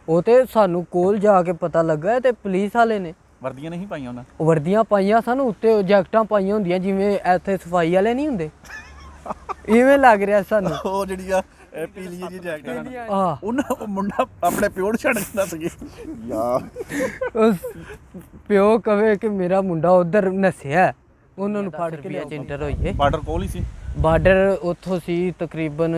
ਉਹ ਤੇ ਸਾਨੂੰ ਕੋਲ ਜਾ ਕੇ ਪਤਾ ਲੱਗਾ ਤੇ ਪੁਲਿਸ ਵਾਲੇ ਨੇ ਵਰਦੀਆਂ ਨਹੀਂ ਪਾਈਆਂ ਉਹਨਾਂ? ਵਰਦੀਆਂ ਪਾਈਆਂ ਸਾਨੂੰ, ਉੱਤੇ ਜੈਕਟਾਂ ਪਾਈਆਂ ਹੁੰਦੀਆਂ ਜਿਵੇਂ ਇੱਥੇ ਸਫਾਈ ਵਾਲੇ ਨਹੀਂ ਹੁੰਦੇ, ਇਵੇਂ ਲੱਗ ਰਿਹਾ ਸਾਨੂੰ। ਉਹ ਜਿਹੜੀ ਆ ਪੀਲੀ ਜੀ ਜੈਕਟ ਆ ਉਹਨਾਂ ਮੁੰਡਾ ਆਪਣੇ ਪਿਓ ਨੂੰ ਛੱਡ ਕੇ ਦੱਸ ਗਿਆ ਯਾਰ। ਉਸ ਪਿਓ ਕਵੇ ਕਿ ਮੇਰਾ ਮੁੰਡਾ ਉਧਰ ਨਸਿਆ, ਉਹਨਾਂ ਨੂੰ ਫੜ ਕੇ ਲਿਆ ਚਿੰਟਰ ਹੋਈਏ। ਬਾਰਡਰ ਕੋਲ ਹੀ ਸੀ? ਬਾਰਡਰ ਉੱਥੋਂ ਸੀ ਤਕਰੀਬਨ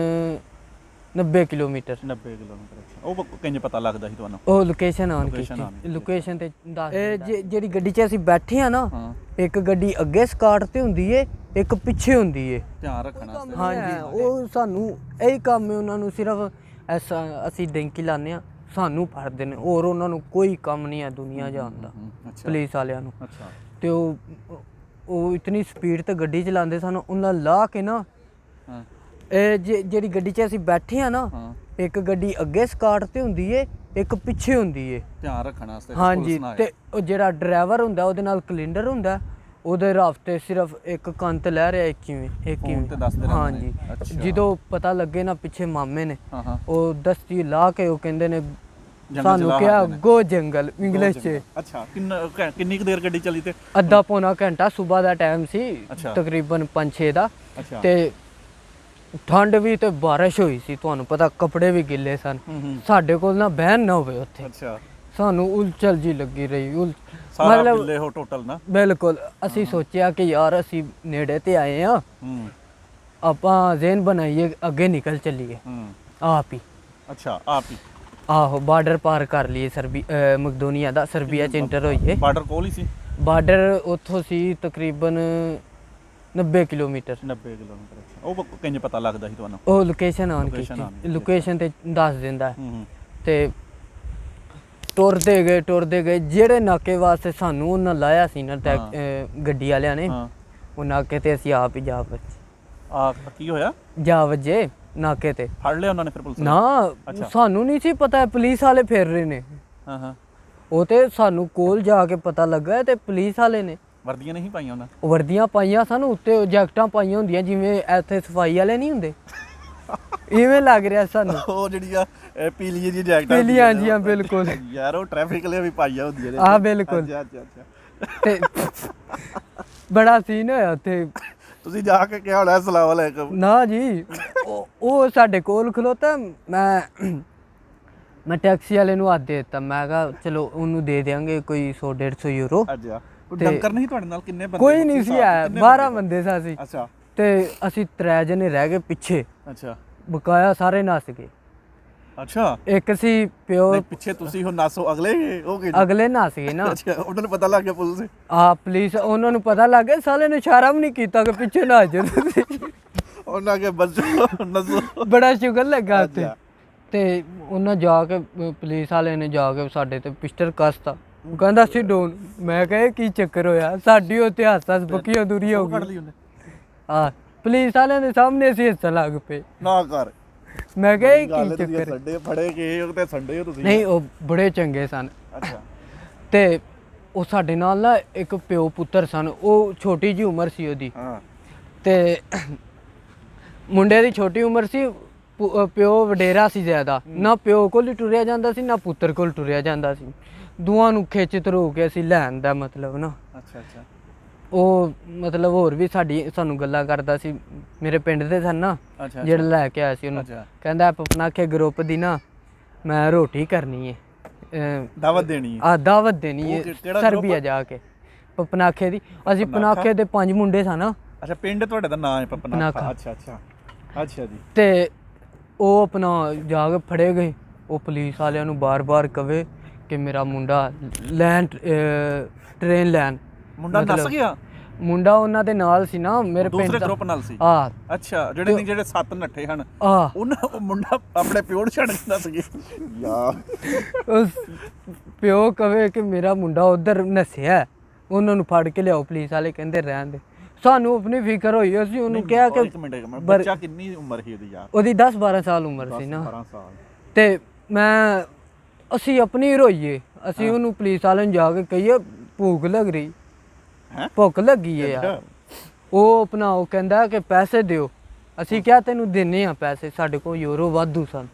90 ਕਿਲੋਮੀਟਰ। 90 ਕਿਲੋਮੀਟਰ। ਉਹ ਕਿੰਜ ਪਤਾ ਲੱਗਦਾ ਸੀ ਤੁਹਾਨੂੰ? ਉਹ ਲੋਕੇਸ਼ਨ ਆਨ Location on ਕੀਤੀ, ਲੋਕੇਸ਼ਨ ਤੇ ਦੱਸ। ਇਹ ਜਿਹੜੀ ਗੱਡੀ 'ਚ ਅਸੀਂ ਬੈਠੇ ਆ ਨਾ, ਹਾਂ, ਇੱਕ ਗੱਡੀ ਅੱਗੇ ਸਕਾਟ ਤੇ ਹੁੰਦੀ ਏ, ਇੱਕ ਪਿੱਛੇ ਹੁੰਦੀ ਏ। ਧਿਆਨ ਰੱਖਣ ਵਾਸਤੇ। ਹਾਂਜੀ, ਉਹ ਸਾਨੂੰ ਇਹੀ ਕੰਮ ਹੈ ਉਹਨਾਂ ਨੂੰ, ਸਿਰਫ ਐਸਾ ਅਸੀਂ ਡੈਂਕੀ ਲਾਉਂਦੇ ਆ, ਸਾਨੂੰ ਫੜਦੇ ਨੇ, ਹੋਰ ਉਹਨਾਂ ਨੂੰ ਕੋਈ ਕੰਮ ਨਹੀਂ ਹੈ ਦੁਨੀਆ ਜਾਣ ਦਾ, ਅੱਛਾ ਪੁਲਿਸ ਵਾਲਿਆਂ ਨੂੰ। ਅੱਛਾ। ਤੇ ਉਹ ਇਤਨੀ ਸਪੀਡ ਤੇ ਗੱਡੀ ਚਲਾਉਂਦੇ ਸਾਨੂੰ, ਉਹਨਾਂ ਲਾ ਕੇ ਨਾ, ਹਾਂ, ਇਹ ਜਿਹੜੀ ਗੱਡੀ 'ਚ ਅਸੀਂ ਬੈਠੇ ਆ ਨਾ, ਹਾਂ, ਇੱਕ ਗੱਡੀ ਅੱਗੇ ਸਕਾਟ ਤੇ ਹੁੰਦੀ ਏ, ਇੱਕ ਪਿੱਛੇ ਹੁੰਦੀ ਏ। ਧਿਆਨ ਰੱਖਣ ਵਾਸਤੇ। ਹਾਂਜੀ, ਤੇ ਉਹ ਜਿਹੜਾ ਡਰਾਈਵਰ ਹੁੰਦਾ ਉਹਦੇ ਨਾਲ ਕੈਲੰਡਰ ਹੁੰਦਾ, ਉਹਦੇ ਰਸਤੇ ਸਿਰਫ ਇੱਕ ਕੰਤ ਲੈ ਰਿਹਾ, ਇੱਕ ਫੋਨ ਤੇ ਦੱਸਦੇ ਰਹਿੰਦੇ ਹਾਂਜੀ ਨੇ। ਅੱਛਾ। ਜਦੋਂ ਪਤਾ ਲੱਗੇ ਨਾ ਪਿੱਛੇ ਮਾਮੇ ਨੇ, ਹਾਂ, ਹਾਂ, ਉਹ ਦਸਤੀ ਲਾ ਕੇ ਉਹ ਕਹਿੰਦੇ ਨੇ ਜੰਗਲ ਸਾਨੂੰ ਚਲਾ ਕਿਹਾ ਹਟਦੇ ਨੇ। ਗੋ ਜੰਗਲ ਇੰਗਲਿਸ਼ 'ਚ। ਅੱਛਾ। ਕਿੰਨੀ ਕੁ ਦੇਰ ਗੱਡੀ ਚੱਲੀ ਤੇ? ਅੱਧਾ ਪੌਣਾ ਘੰਟਾ, ਸਵੇਰ ਦਾ ਟਾਈਮ ਸੀ, ਅੱਛਾ। ਤਕਰੀਬਨ 5-6 ਦਾ। ਅੱਛਾ। ਤੇ ਠੰਡ ਵੀ ਤੇ ਬਾਰਿਸ਼ ਹੋਈ ਸੀ, ਤੁਹਾਨੂੰ ਪਤਾ ਕੱਪੜੇ ਵੀ ਗਿੱਲੇ ਸਨ। ਸਾਡੇ ਕੋਲ ਨਾ ਬਹਿਣ ਨਾ ਹੋਵੇ ਉੱਥੇ, ਅੱਛਾ। ਸਾਨੂੰ ਉਲਝਲ ਜੀ ਲੱਗੀ ਰਹੀ। ਸਾਰਾ ਬਿੱਲੇ ਹੋ ਟੋਟਲ ਨਾ? ਬਿਲਕੁਲ। ਅਸੀਂ ਸੋਚਿਆ ਕਿ ਯਾਰ ਅਸੀਂ ਨੇੜੇ ਤੇ ਆਏ ਆ, ਹੂੰ, ਆਪਾਂ ਜ਼ੇਨ ਬਣਾਈਏ, ਅੱਗੇ ਨਿਕਲ ਚੱਲੀਏ ਹੂੰ। ਆਪ ਹੀ। ਅੱਛਾ, ਆਪ ਹੀ? ਆਹੋ, ਬਾਰਡਰ ਪਾਰ ਕਰ ਲਈਏ, ਮਕਦੋਨੀਆ ਦਾ, ਸਰਬੀਆ 'ਚ ਇੰਟਰ ਹੋਈਏ। ਬਾਰਡਰ ਕੋਲ ਹੀ ਸੀ? ਬਾਰਡਰ ਉੱਥੋਂ ਸੀ ਤਕਰੀਬਨ 90 ਕਿਲੋਮੀਟਰ। 90 ਕਿਲੋਮੀਟਰ। ਉਹ ਕਿੰਜ ਪਤਾ ਲੱਗਦਾ ਸੀ ਤੁਹਾਨੂੰ? ਉਹ ਲੋਕੇਸ਼ਨ ਆਨ Location on ਕੀਤੀ, ਕੀਤੀ। ਲੋਕੇਸ਼ਨ ਤੇ ਦੱਸ ਦਿੰਦਾ। ਹੂੰ, ਤੇ ਟੁਰਦੇ ਗਏ ਜਿਹੜੇ ਨਾਕੇ ਵਾਸਤੇ ਸਾਨੂੰ ਉਹਨਾਂ ਲਾਇਆ ਸੀ ਨਾ ਗੱਡੀ ਵਾਲਿਆਂ ਨੇ, ਹਾਂ। ਉਹ ਨਾਕੇ ਤੇ ਅਸੀਂ ਆਪ ਹੀ ਜਾ ਕੀ ਹੋਇਆ? ਵੱਜੇ ਨਾਕੇ ਤੇ। ਫੜ ਲਿਆ ਉਹਨਾਂ ਨੇ ਫਿਰ ਪੁਲਿਸ ਨੇ? ਨਾ, ਅੱਛਾ। ਸਾਨੂੰ ਨਹੀਂ ਸੀ ਪਤਾ ਪੁਲਿਸ ਵਾਲੇ ਫੇਰ ਰਹੇ ਨੇ। ਹਾਂ, ਹਾਂ। ਉਹ ਤੇ ਸਾਨੂੰ ਕੋਲ ਜਾ ਕੇ ਪਤਾ ਲੱਗਾ ਤੇ ਪੁਲਿਸ ਵਾਲੇ ਨੇ ਵਰਦੀਆਂ ਨਹੀਂ ਪਾਈਆਂ ਉਹਨਾਂ? ਵਰਦੀਆਂ ਪਾਈਆਂ ਸਾਨੂੰ, ਉੱਤੇ ਜੈਕਟਾਂ ਪਾਈਆਂ ਹੁੰਦੀਆਂ ਜਿਵੇਂ ਇੱਥੇ ਸਫਾਈ ਵਾਲੇ ਨਹੀਂ ਹੁੰਦੇ, ਇਵੇਂ ਲੱਗ ਰਿਹਾ ਸਾਨੂੰ। ਉਹ ਜਿਹੜੀ ਆ ਪੀਲੀ ਜੀ ਜੈਕਟ? ਪੀਲੀ, ਹਾਂਜੀ ਹਾਂ, ਬਿਲਕੁਲ ਯਾਰ ਉਹ ਟ੍ਰੈਫਿਕ ਲਈ ਵੀ ਪਾਈਆਂ ਹੁੰਦੀਆਂ ਨੇ। ਆਹ ਬਿਲਕੁਲ। ਅੱਛਾ, ਅੱਛਾ, ਅੱਛਾ। ਤੇ ਬੜਾ ਸੀਨ ਹੋਇਆ ਉੱਥੇ। ਤੁਸੀਂ ਜਾ ਕੇ ਕਿਹਾ ਹੋਣਾ ਅਸਲਾਮ ਵਾਲੇਕਮ? ਨਾ ਜੀ, ਉਹ ਸਾਡੇ ਕੋਲ ਖਲੋਤਾ, ਮੈਂ ਟੈਕਸੀ ਵਾਲੇ ਨੂੰ ਹੱਥ ਦੇ ਦਿੱਤਾ, ਮੈਂ ਕਿਹਾ ਚਲੋ ਉਹਨੂੰ ਦੇ ਦਿਆਂਗੇ ਕੋਈ 100-150 ਯੂਰੋ। ਅੱਛਾ। ਕੋਈ ਡੰਕਰ ਨਹੀਂ ਤੁਹਾਡੇ ਨਾਲ? ਕਿੰਨੇ ਬੰਦੇ? ਕੋਈ ਨਹੀਂ ਸੀ ਆਇਆ, 12 ਬੰਦੇ ਸਾਂ ਅਸੀਂ। ਅੱਛਾ। ਤੇ ਅਸੀਂ 3 ਜਣੇ ਰਹਿ ਗਏ ਪਿੱਛੇ, ਅੱਛਾ। ਬਕਾਇਆ ਸਾਰੇ ਨੱਸ ਗਏ। ਅੱਛਾ। ਇੱਕ ਸੀ ਪਿਓ, ਨਹੀਂ ਪਿੱਛੇ ਤੁਸੀਂ ਹੁਣ ਨਾਸੋ, ਅਗਲੇ ਉਹ ਕਿ? ਅਗਲੇ ਨੱਸ ਗਏ ਨਾ। ਅੱਛਾ, ਉਹਨਾਂ ਨੂੰ ਪਤਾ ਲੱਗ ਗਿਆ ਪੁਲਿਸ ਨੂੰ? ਪੁਲਿਸ, ਉਹਨਾਂ ਨੂੰ ਪਤਾ ਲੱਗ ਗਿਆ, ਸਾਲੇ ਨੇ ਇਸ਼ਾਰਾ ਵੀ ਨਹੀਂ ਕੀਤਾ ਕਿ ਪਿੱਛੇ ਨਾ ਜਾਓ ਤੁਸੀਂ। ਉਹਨਾਂ ਕੇ ਬਚੋ ਨਸੋ। ਬੜਾ ਸ਼ੁਕਰ ਲੱਗਾ ਉੱਥੇ। ਤੇ ਉਹਨਾਂ ਜਾ ਕੇ ਪੁਲਿਸ ਵਾਲੇ ਨੇ ਜਾ ਕੇ ਸਾਡੇ ਤੇ ਪਿਸਟਲ ਕੱਸਤਾ, ਉਹ ਕਹਿੰਦਾ ਸੀ ਡੋਨ। ਮੈਂ ਕਿਹਾ ਕੀ ਚੱਕਰ ਹੋਇਆ, ਸਾਡੀ ਉੱਥੇ ਹੱਸ ਬੱਕੀਆਂ ਦੂਰੀ ਹੋ ਗਈ। ਪੁਲਿਸ ਵਾਲਿਆਂ ਦੇ ਸਾਹਮਣੇ ਅਸੀਂ ਹੱਸਣ ਲੱਗ ਪਏ। ਨਾ ਕਰ। ਮੈਂ ਕਿਹਾ ਕੀ ਚੱਕਰ? ਸੰਡੇ ਫੜੇ ਗਏ ਤੇ ਸੰਡੇ ਹੋ ਤੁਸੀਂ? ਨਹੀਂ, ਉਹ ਬੜੇ ਚੰਗੇ ਸਨ। ਅੱਛਾ। ਤੇ ਉਹ ਸਾਡੇ ਨਾਲ ਨਾ ਇੱਕ ਪਿਓ ਪੁੱਤਰ ਸਨ, ਉਹ ਛੋਟੀ ਜਿਹੀ ਉਮਰ ਸੀ ਉਹਦੀ। ਹਾਂ। ਤੇ ਮੁੰਡੇ ਦੀ ਛੋਟੀ ਉਮਰ ਸੀ, ਪਿਓ ਵਡੇਰਾ ਸੀ ਜ਼ਿਆਦਾ, ਨਾ ਪਿਓ ਕੋਲ ਹੀ ਟੁਰਿਆ ਜਾਂਦਾ ਸੀ, ਨਾ ਪੁੱਤਰ ਕੋਲ ਟੁਰਿਆ ਜਾਂਦਾ ਸੀ। ਦੋਵਾਂ ਨੂੰ ਖਿੱਚ ਧਰੂ ਕੇ ਅਸੀਂ ਲੈਣ ਦਾ ਮਤਲਬ ਨਾ। ਅੱਛਾ, ਅੱਛਾ। ਉਹ ਮਤਲਬ ਹੋਰ ਵੀ ਸਾਨੂੰ ਗੱਲਾਂ ਕਰਦਾ ਸੀ, ਮੇਰੇ ਪਿੰਡ ਦੇ ਸਨ ਨਾ ਜਿਹੜਾ ਲੈ ਕੇ ਆਇਆ ਸੀ ਉਹਨੂੰ। ਕਹਿੰਦਾ ਪਪਨਾਖੇ ਗਰੁੱਪ ਦੀ ਨਾ ਮੈਂ ਰੋਟੀ ਕਰਨੀ ਹੈ, ਦਾਵਤ ਦੇਣੀ ਹੈ। ਦਾਵਤ ਦੇਣੀ ਹੈ ਸਰਬੀਆ ਜਾ ਕੇ, ਪਪਨਾਖੇ ਦੀ। ਅਸੀਂ ਪਪਨਾਖੇ ਦੇ 5 ਮੁੰਡੇ ਸਨ। ਅੱਛਾ, ਪਿੰਡ ਤੁਹਾਡੇ ਦਾ ਨਾਮ ਹੈ ਪਪਨਾਖਾ? ਅੱਛਾ, ਅੱਛਾ, ਅੱਛਾ ਜੀ। ਤੇ ਉਹ ਆਪਣਾ ਜਾ ਕੇ ਫੜੇ ਗਏ। ਉਹ ਪੁਲਿਸ ਵਾਲਿਆਂ ਨੂੰ ਬਾਰ-ਬਾਰ ਕਵੇ ਕਿ ਮੇਰਾ ਮੁੰਡਾ ਟ੍ਰੇਨ ਲੈਣ। ਮੁੰਡਾ ਨੱਸ ਗਿਆ? ਮੁੰਡਾ ਉਹਨਾਂ ਦੇ ਨਾਲ ਸੀ ਨਾ, ਮੇਰੇ ਪਿੰਡ ਦੂਸਰੇ ਗਰੁੱਪ ਨਾਲ ਸੀ? ਅੱਛਾ, ਜਿਹੜੇ 7 ਨੱਠੇ ਹਨ, ਉਹ ਮੁੰਡਾ ਆਪਣੇ ਪਿਓ ਨੂੰ ਛੱਡ ਕੇ ਦੱਸ ਗਿਆ ਯਾਰ। ਉਸ ਪਿਓ ਕਵੇ ਕਿ ਮੇਰਾ ਮੁੰਡਾ ਉਧਰ ਨਸਿਆ, ਉਹਨਾਂ ਨੂੰ ਫੜ ਕੇ ਲਿਆਓ। ਪੁਲਿਸ ਵਾਲੇ ਕਹਿੰਦੇ ਰਹਿਣ ਦੇ। ਸਾਨੂੰ ਆਪਣੀ ਫਿਕਰ ਹੋਈ, ਅਸੀਂ ਉਹਨੂੰ ਕਿਹਾ ਕਿ ਬੱਚਾ ਕਿੰਨੀ ਉਮਰ ਸੀ ਉਹਦੀ ਯਾਰ? ਉਹਦੀ 10-12 ਸਾਲ ਉਮਰ ਸੀ ਨਾ। 12 ਸਾਲ। ਤੇ ਅਸੀਂ ਆਪਣੀ ਰੋਈਏ, ਅਸੀਂ ਉਹਨੂੰ ਪੁਲਿਸ ਵਾਲੇ ਨੂੰ ਜਾ ਕੇ ਕਹੀਏ ਭੁੱਖ ਲੱਗ ਰਹੀ, ਭੁੱਖ ਲੱਗੀ ਹੈ ਯਾਰ। ਉਹ ਆਪਣਾ ਉਹ ਕਹਿੰਦਾ ਕਿ ਪੈਸੇ ਦਿਓ। ਅਸੀਂ ਕਿਹਾ ਤੈਨੂੰ ਦਿੰਨੇ ਆ ਪੈਸੇ, ਸਾਡੇ ਕੋਲ ਯੂਰੋ ਵਾਧੂ ਸਨ।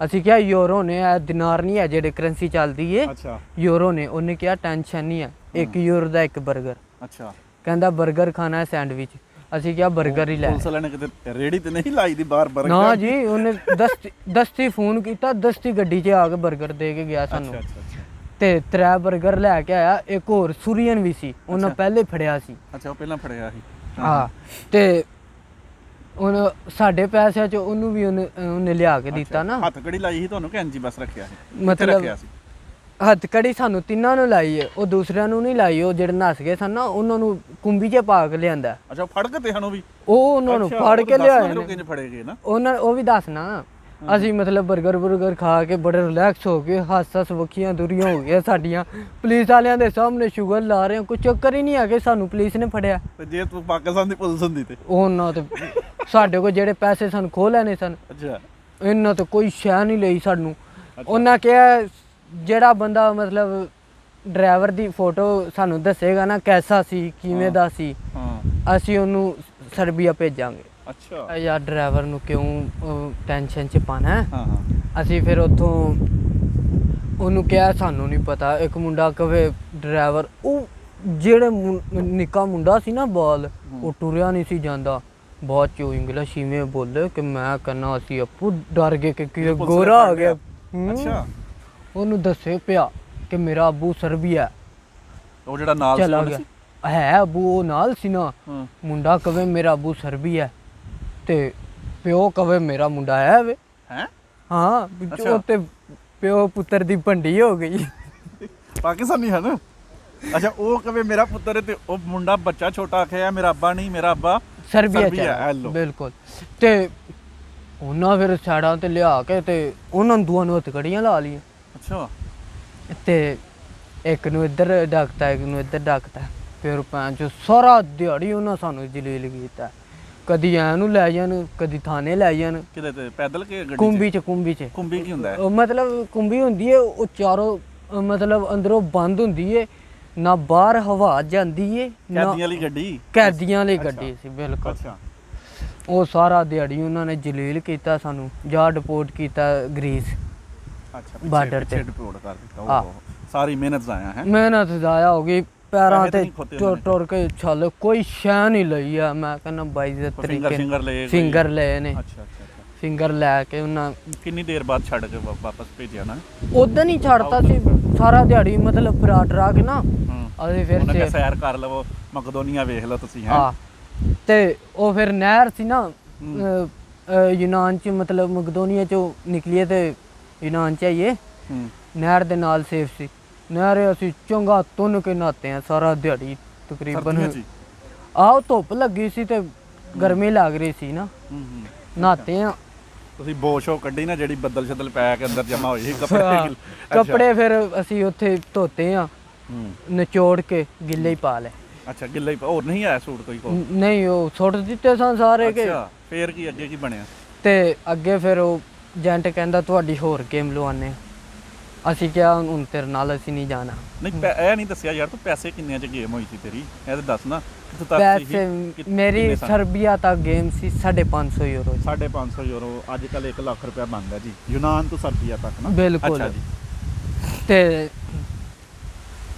ਅਸੀਂ ਕਿਹਾ ਯੂਰੋ ਨੇ, ਇਹ ਦਿਨਾਰ ਨਹੀਂ ਹੈ ਜਿਹੜੇ ਕਰੰਸੀ ਚੱਲਦੀ ਏ, ਅੱਛਾ ਯੂਰੋ ਨੇ। ਉਹਨੇ ਕਿਹਾ ਟੈਨਸ਼ਨ ਨਹੀਂ ਹੈ, 1 ਯੂਰੋ ਦਾ 1 버ਗਰ। ਅੱਛਾ ਕਹਿੰਦਾ 버ਗਰ ਖਾਣਾ ਹੈ ਸੈਂਡਵਿਚ। ਅਸੀਂ ਕਿਹਾ 버ਗਰ ਹੀ ਲੈ। ਪੁਲਿਸ ਵਾਲਿਆਂ ਨੇ ਕਿਤੇ ਰੇੜੀ ਤੇ ਨਹੀਂ ਲਾਈ ਦੀ ਬਾਹਰ 버ਗਰ? ਨਾ ਜੀ, ਉਹਨੇ ਦਸਤੀ ਫੋਨ ਕੀਤਾ, ਦਸਤੀ ਗੱਡੀ 'ਚ ਆ ਕੇ 버ਗਰ ਦੇ ਕੇ ਗਿਆ ਸਾਨੂੰ। ਅੱਛਾ ਤੇ 3 버ਗਰ ਲੈ ਕੇ ਆਇਆ। ਇੱਕ ਹੋਰ ਸੁਰੀਅਨ ਵੀ ਸੀ, ਉਹਨਾਂ ਪਹਿਲੇ ਫੜਿਆ ਸੀ। ਅੱਛਾ, ਉਹ ਪਹਿਲਾਂ ਫੜਿਆ ਸੀ। ਹਾਂ, ਤੇ ਹੁਣ ਸਾਡੇ ਪੈਸਿਆਂ 'ਚ ਉਹਨੂੰ ਵੀ ਉਹਨੇ ਲਿਆ ਕੇ ਦਿੱਤਾ ਨਾ। ਹੱਥ ਕੜੀ ਲਾਈ ਸੀ ਤੁਹਾਨੂੰ ਕਿ ਇੰਜੀ ਬਸ ਰੱਖਿਆ ਸੀ? ਮਤਲਬ ਰੱਖਿਆ ਸੀ ਹੱਥ ਕੜੀ ਸਾਨੂੰ ਤਿੰਨਾਂ ਨੂੰ ਲਾਈ ਏ, ਉਹ ਦੂਸਰਿਆਂ ਨੂੰ ਨਹੀਂ ਲਾਈ। ਉਹ ਜਿਹੜੇ ਨੱਸ ਗਏ ਸਨ ਨਾ, ਉਹਨਾਂ ਨੂੰ ਕੁੰਭੀ 'ਚ ਪਾ ਕੇ ਲਿਆਂਦਾ। ਅੱਛਾ, ਫੜ ਕੇ ਤੇ ਸਾਨੂੰ ਵੀ ਉਹ ਉਹਨਾਂ ਨੂੰ ਫੜ ਕੇ ਲਿਆਏ ਨੇ। ਕਿੰਜ ਫੜੇ ਗਏ ਨਾ ਉਹ ਵੀ ਦੱਸਣਾ। ਅਸੀਂ ਮਤਲਬ 버ਗਰ ਖਾ ਕੇ ਬੜੇ ਰਿਲੈਕਸ ਹੋ ਕੇ ਹੱਸ ਵੱਖੀਆਂ ਦੂਰੀਆਂ ਹੋ ਗਈਆਂ ਸਾਡੀਆਂ। ਪੁਲਿਸ ਵਾਲਿਆਂ ਦੇ ਸਾਹਮਣੇ ਸ਼ੂਗਰ ਲਾ ਰਹੇ, ਕੋਈ ਚੱਕਰ ਹੀ ਨਹੀਂ ਆ ਕਿ ਸਾਨੂੰ ਪੁਲਿਸ ਨੇ ਫੜਿਆ। ਤੇ ਜੇ ਤੂੰ ਪਾਕਿਸਤਾਨ ਦੀ ਪੁਲਿਸ ਹੁੰਦੀ ਤੇ ਉਹਨਾਂ ਤੇ ਸਾਡੇ ਕੋਲ ਜਿਹੜੇ ਪੈਸੇ ਸਨ ਖੋਹ ਲੈਣੇ ਸਨ। ਅੱਛਾ, ਇਹਨਾਂ ਤੇ ਕੋਈ ਸ਼ੈ ਨਹੀਂ ਲਈ ਸਾਨੂੰ। ਉਹਨਾਂ ਕਿਹਾ ਜਿਹੜਾ ਬੰਦਾ ਮਤਲਬ ਡਰਾਈਵਰ ਦੀ ਫੋਟੋ ਸਾਨੂੰ ਦੱਸੇਗਾ ਨਾ ਕੈਸਾ ਸੀ, ਕਿਵੇਂ ਦਾ ਸੀ, ਅਸੀਂ ਉਹਨੂੰ ਸਰਬੀਆ ਭੇਜਾਂਗੇ। ਅੱਛਾ ਯਾਰ ਡਰਾਈਵਰ ਨੂੰ ਕਿਉਂ ਟੈਨਸ਼ਨ 'ਚ ਪਾਣਾ ਹੈ। ਹਾਂ ਅਸੀਂ ਫਿਰ ਉੱਥੋਂ ਉਹਨੂੰ ਕਿਹਾ ਸਾਨੂੰ ਨਹੀਂ ਪਤਾ। ਇੱਕ ਮੁੰਡਾ ਕਵੇ ਡਰਾਈਵਰ, ਉਹ ਜਿਹੜੇ ਨਿੱਕਾ ਮੁੰਡਾ ਸੀ ਨਾ ਬਾਲ, ਉਹ ਟੁਰਿਆ ਨਹੀਂ ਸੀ ਜਾਂਦਾ। ਬਾਅਦ 'ਚ ਉਹ ਇੰਗਲਿਸ਼ ਇਵੇਂ ਬੋਲੇ ਕਿ ਮੈਂ ਕਹਿੰਦਾ ਅਸੀਂ ਆਪੂ ਡਰ ਗਏ ਕਿ ਗੋਰਾ ਆ ਗਿਆ। ਅੱਛਾ, ਉਹਨੂੰ ਦੱਸੇ ਪਿਆ ਕਿ ਮੇਰਾ ਅੱਬੂ ਸਰਬੀਆ। ਉਹ ਜਿਹੜਾ ਨਾਲ ਚਲਾ ਗਿਆ ਹੈ ਅੱਬੂ, ਉਹ ਨਾਲ ਸੀ ਨਾ। ਹਾਂ। ਮੁੰਡਾ ਕਵੇ ਮੇਰਾ ਅੱਬੂ ਸਰਬੀਆ ਤੇ ਪਿਓ ਕਵੇ ਮੇਰਾ ਮੁੰਡਾ ਹੈ ਵੇ। ਹੈ ਹਾਂ, ਉਹ ਤੇ ਪਿਓ ਪੁੱਤਰ ਦੀ ਭੰਡੀ ਹੋ ਗਈ। ਪਾਕਿਸਤਾਨੀ ਹੈ ਨਾ। ਅੱਛਾ, ਉਹ ਕਵੇ ਮੇਰਾ ਪੁੱਤਰ ਹੈ ਤੇ ਉਹ ਮੁੰਡਾ ਬੱਚਾ ਛੋਟਾ ਆਖਿਆ ਮੇਰਾ ਅੱਬਾ ਨਹੀਂ, ਮੇਰਾ ਅੱਬਾ ਸਰਬੀਆ ਹੈ। ਬਿਲਕੁਲ। ਤੇ ਉਹਨਾਂ ਫਿਰ ਸਾਈਡਾਂ ਤੇ ਲਿਆ ਕੇ ਤੇ ਉਹਨਾਂ ਦੋਵਾਂ ਨੂੰ ਹੱਥਕੜੀਆਂ ਲਾ ਲਈਆਂ। ਅੱਛਾ, ਤੇ ਇੱਕ ਨੂੰ ਇੱਧਰ ਡਾਕਤਾ, ਇੱਕ ਨੂੰ ਇੱਧਰ ਡਾਕਤਾ। ਫਿਰ ਪੰਜ ਸਾਰਾ ਦਿਹਾੜੀ ਉਹਨਾਂ ਸਾਨੂੰ ਜਲੀਲ ਕੀਤਾ। ਕਦੀ ਐ ਨੂੰ ਲੈ ਜਾਣ, ਕਦੀ ਥਾਣੇ ਲੈ ਜਾਣ। ਕਿਤੇ ਤੇ ਪੈਦਲ ਕੇ ਗੱਡੀ ਕੁੰਭੀ 'ਚ ਕੁੰਭੀ ਕੀ ਹੁੰਦਾ ਹੈ? ਮਤਲਬ ਕੁੰਭੀ ਹੁੰਦੀ ਹੈ, ਉਹ ਚਾਰੋਂ ਮਤਲਬ ਅੰਦਰੋਂ ਬੰਦ ਹੁੰਦੀ ਹੈ, ਨਾ ਬਾਹਰ ਹਵਾ ਜਾਂਦੀ ਹੈ, ਕੈਦੀਆਂ ਵਾਲੀ ਗੱਡੀ। ਕੈਦੀਆਂ ਵਾਲੀ ਗੱਡੀ ਸੀ ਬਿਲਕੁਲ। ਅੱਛਾ, ਉਹ ਸਾਰਾ ਦਿਹਾੜੀ ਉਹਨਾਂ ਨੇ ਜਲੀਲ ਕੀਤਾ ਸਾਨੂੰ, ਜਾਂ ਡਿਪੋਰਟ ਕੀਤਾ ਗ੍ਰੀਸ। ਅੱਛਾ, ਬਾਰਡਰ ਤੇ ਡਿਪੋਰਟ ਕਰ ਦਿੱਤਾ। ਉਹ ਸਾਰੀ ਮਿਹਨਤ ਜ਼ਾਇਆ ਹੈ। ਮਿਹਨਤ ਜ਼ਾਇਆ ਹੋ ਗਈ। ਪੈਰਾਂ ਤੇ ਟੁਰ ਕੇ ਛੱਲ, ਕੋਈ ਸ਼ੈ ਨਹੀਂ ਲਈ ਆ। ਮੈਂ ਕਹਿੰਦਾ ਬਾਈ ਦੇ ਤਰੀਕੇ ਫਿੰਗਰ ਲਏ ਨੇ। ਅੱਛਾ ਅੱਛਾ, ਫਿੰਗਰ ਲੈ ਕੇ ਉਹਨਾਂ ਕਿੰਨੀ ਦੇਰ ਬਾਅਦ ਛੱਡ ਕੇ ਵਾਪਸ ਭੇਜਿਆ ਨਾ? ਉਦੋਂ ਹੀ ਛੱਡਤਾ ਸੀ ਸਾਰਾ ਦਿਹਾੜੀ, ਮਤਲਬ ਫਰਾ ਟਰਾ ਕੇ ਨਾ। ਅਸੀਂ ਫਿਰ ਸੈਰ ਕਰ ਲਵੋ, ਮਕਦੋਨੀਆ ਵੇਖ ਲਓ ਤੁਸੀਂ। ਹਾਂ, ਤੇ ਉਹ ਫਿਰ ਨਹਿਰ ਸੀ ਨਾ ਯੂਨਾਨ 'ਚ, ਮਤਲਬ ਮਕਦੋਨੀਆ 'ਚੋਂ ਨਿਕਲੀਏ ਤੇ ਯੂਨਾਨ 'ਚ ਆਈਏ। ਨਹਿਰ ਦੇ ਨਾਲ ਸੇਫ ਸੀ ਨਹਿਰ। ਅਸੀਂ ਚੰਗਾ ਤੁੰਨ ਕੇ ਨਹਾਤੇ ਆ ਸਾਰਾ ਦਿਹਾੜੀ ਤਕਰੀਬਨ। ਆਹ ਧੁੱਪ ਲੱਗੀ ਸੀ ਤੇ ਗਰਮੀ ਲੱਗ ਰਹੀ ਸੀ ਨਾ, ਨਹਾਤੇ ਆ। ਤੁਸੀਂ ਬੋਸ਼ੋ ਕੱਢੀ ਨਾ ਜਿਹੜੀ ਬੱਦਲ ਛੱਦਲ ਪੈ ਕੇ ਅੰਦਰ ਜਮਾ ਹੋਈ ਸੀ ਕੱਪੜੇ ਫਿਰ ਅਸੀਂ ਉੱਥੇ ਧੋਤੇ ਆ, ਨਿਚੋੜ ਕੇ ਗਿੱਲੇ ਹੀ ਪਾ ਲਏ। ਅੱਛਾ, ਗਿੱਲੇ ਹੀ ਹੋਰ ਨਹੀਂ ਆਇਆ ਸੂਟ ਕੋਈ ਕੋਲ? ਨਹੀਂ, ਉਹ ਸੁੱਟ ਦਿੱਤੇ ਸਨ ਸਾਰੇ ਕੇ। ਅੱਛਾ, ਫੇਰ ਕੀ ਅੱਗੇ ਕੀ ਬਣਿਆ? ਤੇ ਅੱਗੇ ਫਿਰ ਉਹ ਏਜੰਟ ਕਹਿੰਦਾ ਤੁਹਾਡੀ ਹੋਰ ਗੇਮ ਲਵਾਨੇ। ਅਸੀਂ ਕਿਹਾ ਹੁਣ ਤੇਰੇ ਨਾਲ ਅਸੀਂ ਨਹੀਂ ਜਾਣਾ। ਨਹੀਂ, ਇਹ ਨਹੀਂ ਦੱਸਿਆ ਯਾਰ, ਤੂੰ ਪੈਸੇ ਕਿੰਨਿਆਂ 'ਚ ਗੇਮ ਹੋਈ ਸੀ ਤੇਰੀ? ਇਹ ਤਾਂ ਦੱਸ ਨਾ। ਪੈਸੇ ਮੇਰੀ ਸਰਬੀਆ ਤੱਕ ਗੇਮ ਸੀ 550 ਯੂਰੋ। 550 ਯੂਰੋ ਅੱਜ ਕੱਲ 1 ਲੱਖ ਰੁਪਇਆ ਬਣਦਾ ਜੀ, ਯੂਨਾਨ ਤੋਂ ਸਰਬੀਆ ਤੱਕ ਨਾ। ਬਿਲਕੁਲ। ਅੱਛਾ ਜੀ। ਤੇ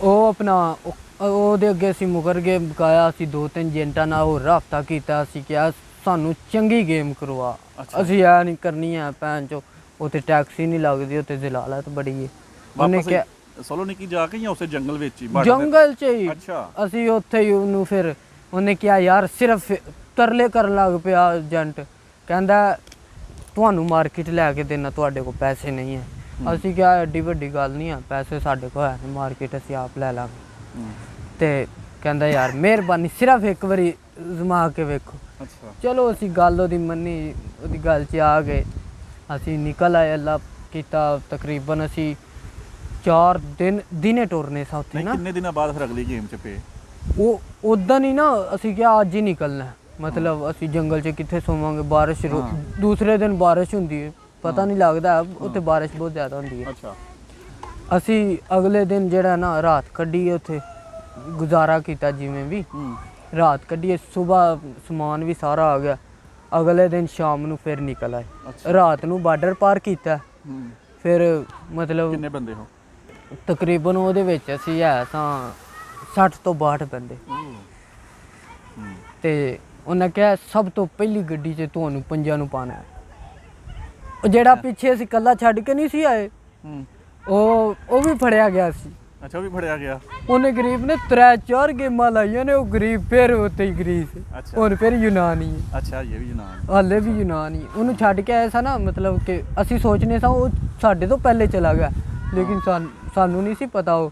ਉਹ ਆਪਣਾ ਉਹਦੇ ਅੱਗੇ ਅਸੀਂ ਮੁਕਰ ਗਏ, ਬਕਾਇਆ। ਅਸੀਂ 2-3 ਏਜੰਟਾਂ ਨਾਲ ਹੋਰ ਰਾਬਤਾ ਕੀਤਾ। ਅਸੀਂ ਕਿਹਾ ਸਾਨੂੰ ਚੰਗੀ ਗੇਮ ਕਰਵਾ, ਅਸੀਂ ਇਹ ਨਹੀਂ ਕਰਨੀ ਹੈ ਭੈਣ ਚੋ। ਉੱਥੇ ਟੈਕਸੀ ਨਹੀਂ ਲੱਗਦੀ, ਉੱਥੇ ਜ਼ਲਾਲਤ ਬੜੀ ਹੈ। ਉਹਨੇ ਕਿਹਾ ਸਲੋਨਿਕੀ ਜਾ ਕੇ ਜਾਂ ਉਸੇ ਜੰਗਲ ਵਿੱਚ ਹੀ? ਜੰਗਲ 'ਚ ਹੀ। ਅੱਛਾ, ਅਸੀਂ ਉੱਥੇ ਹੀ ਉਹਨੂੰ ਫਿਰ ਉਹਨੇ ਕਿਹਾ ਯਾਰ ਸਿਰਫ ਤਰਲੇ ਕਰਨ ਲੱਗ ਪਿਆ ਏਜੰਟ। ਕਹਿੰਦਾ ਤੁਹਾਨੂੰ ਮਾਰਕੀਟ ਲੈ ਕੇ ਦੇਣਾ, ਤੁਹਾਡੇ ਕੋਲ ਪੈਸੇ ਨਹੀਂ ਹੈ। ਅਸੀਂ ਕਿਹਾ ਐਡੀ ਵੱਡੀ ਗੱਲ ਨਹੀਂ ਆ, ਪੈਸੇ ਸਾਡੇ ਕੋਲ ਹੈ, ਮਾਰਕੀਟ ਅਸੀਂ ਆਪ ਲੈ ਲਾਂਗੇ। ਤੇ ਕਹਿੰਦਾ ਯਾਰ ਮਿਹਰਬਾਨੀ, ਸਿਰਫ ਇੱਕ ਵਾਰੀ ਜ਼ਮਾ ਕੇ ਵੇਖੋ। ਚਲੋ ਅਸੀਂ ਗੱਲ ਉਹਦੀ ਮੰਨੀ, ਉਹਦੀ ਗੱਲ 'ਚ ਆ ਗਏ। ਅਸੀਂ ਨਿਕਲ ਆਏ, ਅੱਲਾ ਕੀਤਾ। ਤਕਰੀਬਨ ਅਸੀਂ 4 ਦਿਨੇ ਟੁਰਨੇ ਸਾ ਉੱਥੇ ਨਾ। ਕਿੰਨੇ ਦਿਨਾਂ ਬਾਅਦ ਫਿਰ ਅਗਲੀ ਗੇਮ 'ਚ ਪਏ? ਉਹ ਉਦਾਂ ਨਹੀਂ ਨਾ, ਅਸੀਂ ਕਿਹਾ ਅੱਜ ਹੀ ਨਿਕਲਣਾ। ਮਤਲਬ ਅਸੀਂ ਜੰਗਲ 'ਚ ਕਿੱਥੇ ਸੋਵਾਂਗੇ, ਬਾਰਿਸ਼ ਦੂਸਰੇ ਦਿਨ ਬਾਰਿਸ਼ ਹੁੰਦੀ ਹੈ, ਪਤਾ ਨਹੀਂ ਲੱਗਦਾ। ਉੱਥੇ ਬਾਰਿਸ਼ ਬਹੁਤ ਜ਼ਿਆਦਾ ਹੁੰਦੀ ਹੈ। ਅੱਛਾ, ਅਸੀਂ ਅਗਲੇ ਦਿਨ ਜਿਹੜਾ ਨਾ ਰਾਤ ਕੱਢੀ ਉੱਥੇ, ਗੁਜ਼ਾਰਾ ਕੀਤਾ ਜਿਵੇਂ ਵੀ। ਰਾਤ ਕੱਢੀਏ, ਸਵੇਰ ਸਮਾਨ ਵੀ ਸਾਰਾ ਆ ਗਿਆ। ਅਗਲੇ ਦਿਨ ਸ਼ਾਮ ਨੂੰ ਫਿਰ ਨਿਕਲ ਆਏ। ਰਾਤ ਨੂੰ ਬਾਰਡਰ ਪਾਰ ਕੀਤਾ ਫਿਰ ਮਤਲਬ ਕਿੰਨੇ ਬੰਦੇ ਹੋ? ਤਕਰੀਬਨ ਉਹਦੇ ਵਿੱਚ ਅਸੀਂ ਹੈ ਤਾਂ 60 ਤੋਂ 62 ਬੰਦੇ। ਤੇ ਉਹਨੇ ਕਿਹਾ ਸਭ ਤੋਂ ਪਹਿਲੀ ਗੱਡੀ 'ਚ ਤੁਹਾਨੂੰ ਪੰਜਾਂ ਨੂੰ ਪਾਣਾ ਹੈ। ਉਹ ਜਿਹੜਾ ਪਿੱਛੇ ਅਸੀਂ ਇਕੱਲਾ ਛੱਡ ਕੇ ਨਹੀਂ ਸੀ ਆਏ, ਉਹ ਵੀ ਫੜਿਆ ਗਿਆ ਸੀ। ਅੱਛਾ, ਉਹ ਵੀ ਫੜਿਆ ਗਿਆ। ਉਹਨੇ ਗਰੀਬ ਨੇ 3-4 ਗੇਮਾਂ ਲਾਈਆਂ ਨੇ, ਉਹ ਗਰੀਬ ਫਿਰ ਉੱਥੇ ਹੀ ਗਰੀਸ। ਹੁਣ ਫਿਰ ਯੂਨਾਨੀ ਹੈ। ਅੱਛਾ, ਇਹ ਵੀ ਯੂਨਾਨ ਹਾਲੇ ਵੀ ਯੂਨਾਨੀ। ਉਹਨੂੰ ਛੱਡ ਕੇ ਆਏ ਸਾਂ ਨਾ, ਮਤਲਬ ਕਿ ਅਸੀਂ ਸੋਚਨੇ ਸਾਂ ਉਹ ਸਾਡੇ ਤੋਂ ਪਹਿਲੇ ਚਲਾ ਗਿਆ, ਲੇਕਿਨ ਸਾਨੂੰ ਨਹੀਂ ਸੀ ਪਤਾ। ਉਹ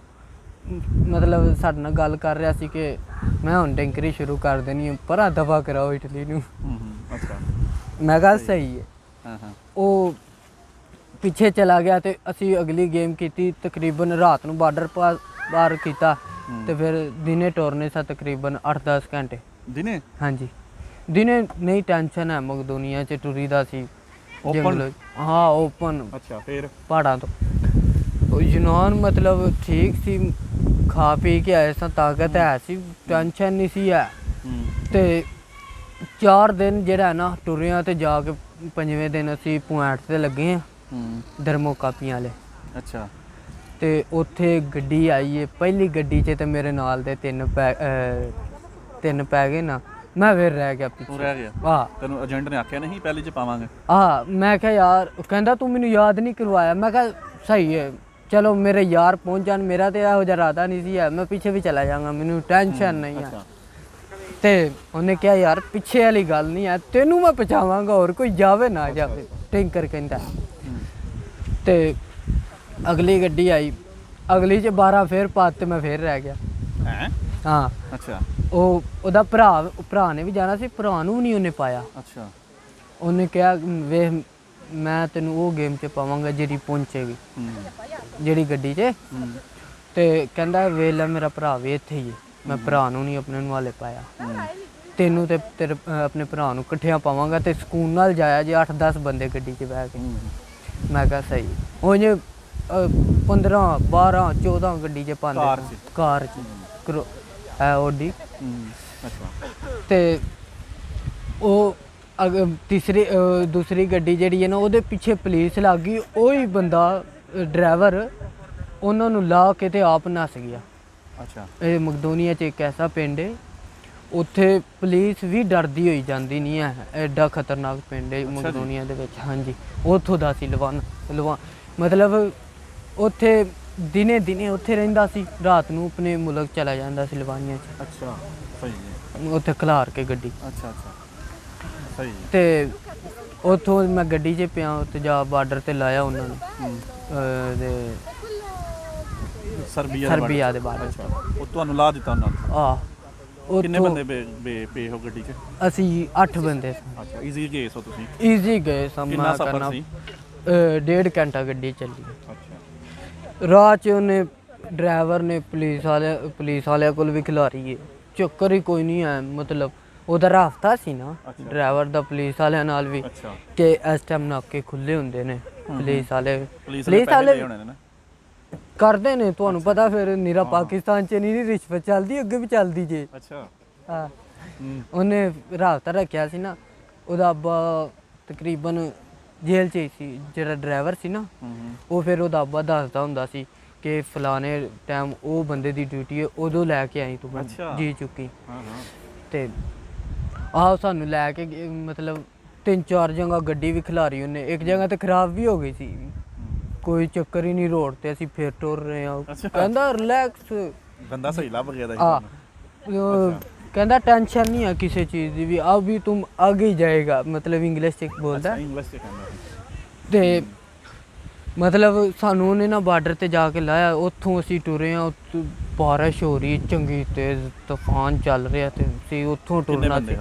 ਮਤਲਬ ਸਾਡੇ ਨਾਲ ਗੱਲ ਕਰ ਰਿਹਾ ਸੀ ਕਿ ਮੈਂ ਹੁਣ ਟੈਂਕਰੀ ਸ਼ੁਰੂ ਕਰ ਦੇਣੀ ਹੈ, ਪਰਾਂ ਦਫਾ ਕਰਾਓ ਇਟਲੀ ਨੂੰ। ਅੱਛਾ, ਮੈਂ ਕਿਹਾ ਸਹੀ ਹੈ। ਉਹ ਪਿੱਛੇ ਚਲਾ ਗਿਆ ਤੇ ਅਸੀਂ ਅਗਲੀ ਗੇਮ ਕੀਤੀ। ਤਕਰੀਬਨ ਰਾਤ ਨੂੰ ਬਾਰਡਰ ਪਾਰ ਕੀਤਾ ਤੇ ਫਿਰ ਦਿਨੇ ਟੁਰਨੇ ਸਾਂ ਤਕਰੀਬਨ 8-10 ਘੰਟੇ। ਦਿਨੇ? ਹਾਂਜੀ, ਦਿਨੇ ਨਹੀਂ ਟੈਨਸ਼ਨ ਹੈ, ਮਕਦੋਨੀਆ 'ਚ ਟੁਰੀ ਦਾ ਸੀ। ਹਾਂ, ਓਪਨ। ਅੱਛਾ, ਫਿਰ ਪਹਾੜਾਂ ਤੋਂ ਯੂਨਾਨ ਮਤਲਬ ਠੀਕ ਸੀ, ਖਾ ਪੀ ਕੇ ਆਏ ਸਾਂ, ਤਾਕਤ ਹੈ ਸੀ, ਟੈਨਸ਼ਨ ਨਹੀਂ ਸੀ ਹੈ। ਤੇ 4 ਦਿਨ ਜਿਹੜਾ ਨਾ ਟੁਰਿਆਂ ਤੇ ਜਾ ਕੇ 5ਵੇਂ ਦਿਨ ਅਸੀਂ ਪੁਆਇੰਟ ਤੇ ਲੱਗੇ ਹਾਂ, ਦਰਮੋਕਾਪੀਆਂ ਵਾਲੇ। ਅੱਛਾ। ਤੇ ਉੱਥੇ ਗੱਡੀ ਆਈ ਹੈ, ਪਹਿਲੀ ਗੱਡੀ 'ਚ ਤੇ ਮੇਰੇ ਨਾਲ ਦੇ 3 ਪੈ ਗਏ ਨਾ, ਮੈਂ ਫਿਰ ਰਹਿ ਗਿਆ ਪਿੱਛੇ। ਰਹਿ ਗਿਆ? ਤੈਨੂੰ ਏਜੰਟ ਨੇ ਆਖਿਆ ਨਹੀਂ ਪਹਿਲੇ 'ਚ ਪਾਵਾਂਗੇ? ਮੈਂ ਕਿਹਾ ਯਾਰ, ਕਹਿੰਦਾ ਤੂੰ ਮੈਨੂੰ ਯਾਦ ਨਹੀਂ ਕਰਵਾਇਆ। ਮੈਂ ਕਿਹਾ ਸਹੀ ਹੈ, ਚਲੋ ਮੇਰੇ ਯਾਰ ਪਹੁੰਚ ਜਾਣ, ਮੇਰਾ ਤੇ ਇਹੋ ਜਿਹਾ ਇਰਾਦਾ ਨਹੀਂ ਸੀ ਹੈ, ਮੈਂ ਪਿੱਛੇ ਵੀ ਚਲਾ ਜਾਵਾਂਗਾ, ਮੈਨੂੰ ਟੈਨਸ਼ਨ ਨਹੀਂ ਹੈ। ਤੇ ਉਹਨੇ ਕਿਹਾ ਯਾਰ ਪਿੱਛੇ ਵਾਲੀ ਗੱਲ ਨਹੀਂ ਹੈ, ਤੈਨੂੰ ਮੈਂ ਪਹੁੰਚਾਵਾਂਗਾ, ਹੋਰ ਕੋਈ ਜਾਵੇ ਨਾ ਜਾਵੇ, ਟੈਂਕਰ ਕਹਿੰਦਾ। ਤੇ ਅਗਲੀ ਗੱਡੀ ਆਈ, ਅਗਲੀ 'ਚ 12 ਫੇਰ ਪਾਤੇ, ਮੈਂ ਫੇਰ ਰਹਿ ਗਿਆ। ਹਾਂ। ਅੱਛਾ। ਉਹਦਾ ਭਰਾ ਨੇ ਵੀ ਜਾਣਾ ਸੀ, ਭਰਾ ਨੂੰ ਵੀ ਨਹੀਂ ਉਹਨੇ ਪਾਇਆ। ਅੱਛਾ। ਉਹਨੇ ਕਿਹਾ ਵੇਖ ਮੈਂ ਤੈਨੂੰ ਉਹ ਗੇਮ 'ਚ ਪਾਵਾਂਗਾ ਜਿਹੜੀ ਪਹੁੰਚੇਗੀ, ਜਿਹੜੀ ਗੱਡੀ 'ਚ। ਤੇ ਕਹਿੰਦਾ ਵੇਖ ਲੈ ਮੇਰਾ ਭਰਾ ਵੀ ਇੱਥੇ ਹੀ ਹੈ, ਮੈਂ ਭਰਾ ਨੂੰ ਨਹੀਂ ਆਪਣੇ ਨੂੰ ਹਾਲੇ ਪਾਇਆ, ਤੈਨੂੰ ਤੇ ਤੇਰੇ ਆਪਣੇ ਭਰਾ ਨੂੰ ਇਕੱਠਿਆਂ ਪਾਵਾਂਗਾ ਤੇ ਸਕੂਨ ਨਾਲ ਜਾਇਆ ਜੇ 8-10 ਬੰਦੇ ਗੱਡੀ 'ਚ ਬਹਿ ਕੇ। ਮੈਂ ਕਿਹਾ ਸਹੀ। ਉਹ ਜੇ 15-12-14 ਗੱਡੀ 'ਚ ਪਾਉਂਦੇ, ਕਾਰ 'ਚ ਓਡੀ। ਤੇ ਉਹ ਦੂਸਰੀ ਗੱਡੀ ਜਿਹੜੀ ਹੈ ਨਾ, ਉਹਦੇ ਪਿੱਛੇ ਪੁਲਿਸ ਲੱਗ ਗਈ। ਉਹੀ ਬੰਦਾ ਡਰਾਈਵਰ ਉਹਨਾਂ ਨੂੰ ਲਾ ਕੇ ਤੇ ਆਪ ਨੱਸ ਗਿਆ। ਅੱਛਾ। ਇਹ ਮਕਦੋਨੀਆ 'ਚ ਇੱਕ ਐਸਾ ਪਿੰਡ ਹੈ, ਉੱਥੇ ਪੁਲਿਸ ਵੀ ਡਰਦੀ ਹੋਈ ਜਾਂਦੀ ਨਹੀਂ ਹੈ, ਐਡਾ ਖਤਰਨਾਕ ਪਿੰਡ ਹੈ ਮਕਦੋਨੀਆ ਦੇ ਵਿੱਚ। ਹਾਂਜੀ, ਉੱਥੋਂ ਦਾ ਸੀ ਲਵਾਨ। ਮਤਲਬ ਉੱਥੇ ਦਿਨੇ ਉੱਥੇ ਰਹਿੰਦਾ ਸੀ, ਰਾਤ ਨੂੰ ਆਪਣੇ ਮੁਲਕ ਚਲਾ ਜਾਂਦਾ ਸੀ ਲਵਾਨੀਆ 'ਚ। ਅੱਛਾ, ਸਹੀ ਹੈ। ਉੱਥੇ ਖਿਲਾਰ ਕੇ ਗੱਡੀ। ਅੱਛਾ, ਸਹੀ ਹੈ। ਤੇ ਉੱਥੋਂ ਮੈਂ ਗੱਡੀ 'ਚ ਪਿਆ, ਉੱਥੇ ਜਾ ਬਾਰਡਰ ਤੇ ਲਾਇਆ ਉਹਨਾਂ ਨੂੰ, ਸਰਬੀਆ ਦੇ ਬਾਰਡਰ। ਉਹ ਤੁਹਾਨੂੰ ਲਾ ਦਿੱਤਾ ਉਹਨਾਂ ਨੇ? ਕਿੰਨੇ ਬੰਦੇ ਪਏ ਹੋ ਗੱਡੀ 'ਚ? ਅਸੀਂ 8 ਬੰਦੇ ਸੀ। ਅੱਛਾ, ਈਜ਼ੀ ਗਏ ਸੋ ਤੁਸੀਂ? ਈਜ਼ੀ ਗਏ ਸਾਂ। ਕਿੰਨਾ ਸਫ਼ਰ ਸੀ? 1.5 ਘੰਟਾ ਗੱਡੀ ਚੱਲੀ। ਅੱਛਾ। ਰਾਹ 'ਚ ਉਹਨੇ ਡਰਾਈਵਰ ਨੇ ਪੁਲਿਸ ਵਾਲਿਆਂ ਕੋਲ ਵੀ ਖਿਲਾਰੀ ਹੈ, ਚੱਕਰ ਹੀ ਕੋਈ ਨਹੀਂ ਹੈ। ਮਤਲਬ ਉਹਦਾ ਰਾਬਤਾ ਸੀ ਨਾ ਡਰਾਈਵਰ ਦਾ ਪੁਲਿਸ ਵਾਲਿਆਂ ਨਾਲ ਵੀ, ਕਿ ਇਸ ਟਾਈਮ ਨਾਕੇ ਖੁੱਲੇ ਹੁੰਦੇ ਨੇ, ਪੁਲਿਸ ਵਾਲੇ ਕਰਦੇ ਨੇ, ਤੁਹਾਨੂੰ ਪਤਾ। ਫਿਰ ਨਿਰਾ ਪਾਕਿਸਤਾਨ 'ਚ ਨਹੀਂ ਰਿਸ਼ਵਤ ਚੱਲਦੀ, ਅੱਗੇ ਵੀ ਚੱਲਦੀ ਜੇ। ਅੱਛਾ। ਹਾਂ। ਉਹਨੇ ਰਾਬਤਾ ਰੱਖਿਆ ਸੀ ਨਾ, ਉਹਦਾ ਅੱਬਾ ਤਕਰੀਬਨ ਜੇਲ੍ਹ 'ਚ ਹੀ ਸੀ, ਜਿਹੜਾ ਡਰਾਈਵਰ ਸੀ ਨਾ। ਉਹ ਫਿਰ ਉਹਦਾ ਅੱਬਾ ਦੱਸਦਾ ਹੁੰਦਾ ਸੀ ਕਿ ਫਲਾਣੇ ਟਾਈਮ ਉਹ ਬੰਦੇ ਦੀ ਡਿਊਟੀ ਹੈ, ਉਦੋਂ ਲੈ ਕੇ ਆਈ ਤੂੰ ਜੀ ਚੁੱਕੀ। ਤੇ ਸਾਨੂੰ ਲੈ ਕੇ ਮਤਲਬ 3-4 ਜਗ੍ਹਾ ਗੱਡੀ ਵੀ ਖਿਲਾਰੀ ਉਹਨੇ, ਇੱਕ ਜਗ੍ਹਾ ਤੇ ਖਰਾਬ ਵੀ ਹੋ ਗਈ ਸੀ, ਕੋਈ ਚੱਕਰ ਹੀ ਨਹੀਂ, ਰੋਡ ਤੇ ਅਸੀਂ ਫਿਰ ਟੁਰ ਰਹੇ ਹਾਂ। ਕਹਿੰਦਾ ਰਿਲੈਕਸ, ਬੰਦਾ ਸਹੀ ਲੱਭ ਗਿਆ। ਕਹਿੰਦਾ ਟੈਨਸ਼ਨ ਨਹੀਂ ਹੈ ਕਿਸੇ ਚੀਜ਼ ਦੀ ਵੀ, ਅਭੀ ਤੁਮ ਆਗੇ ਹੀ ਜਾਏਗਾ, ਮਤਲਬ ਇੰਗਲਿਸ਼ 'ਚ ਬੋਲਦਾ। ਤੇ ਮਤਲਬ ਸਾਨੂੰ ਉਹਨੇ ਨਾ ਬਾਰਡਰ ਤੇ ਜਾ ਕੇ ਲਾਇਆ, ਉੱਥੋਂ ਅਸੀਂ ਟੁਰੇ ਹਾਂ। ਬਾਰਿਸ਼ ਹੋ ਰਹੀ ਚੰਗੀ ਤੇਜ਼, ਤੂਫਾਨ ਚੱਲ ਰਿਹਾ ਤੇ ਅਸੀਂ ਉੱਥੋਂ ਟੁਰਨਾ ਸੀ।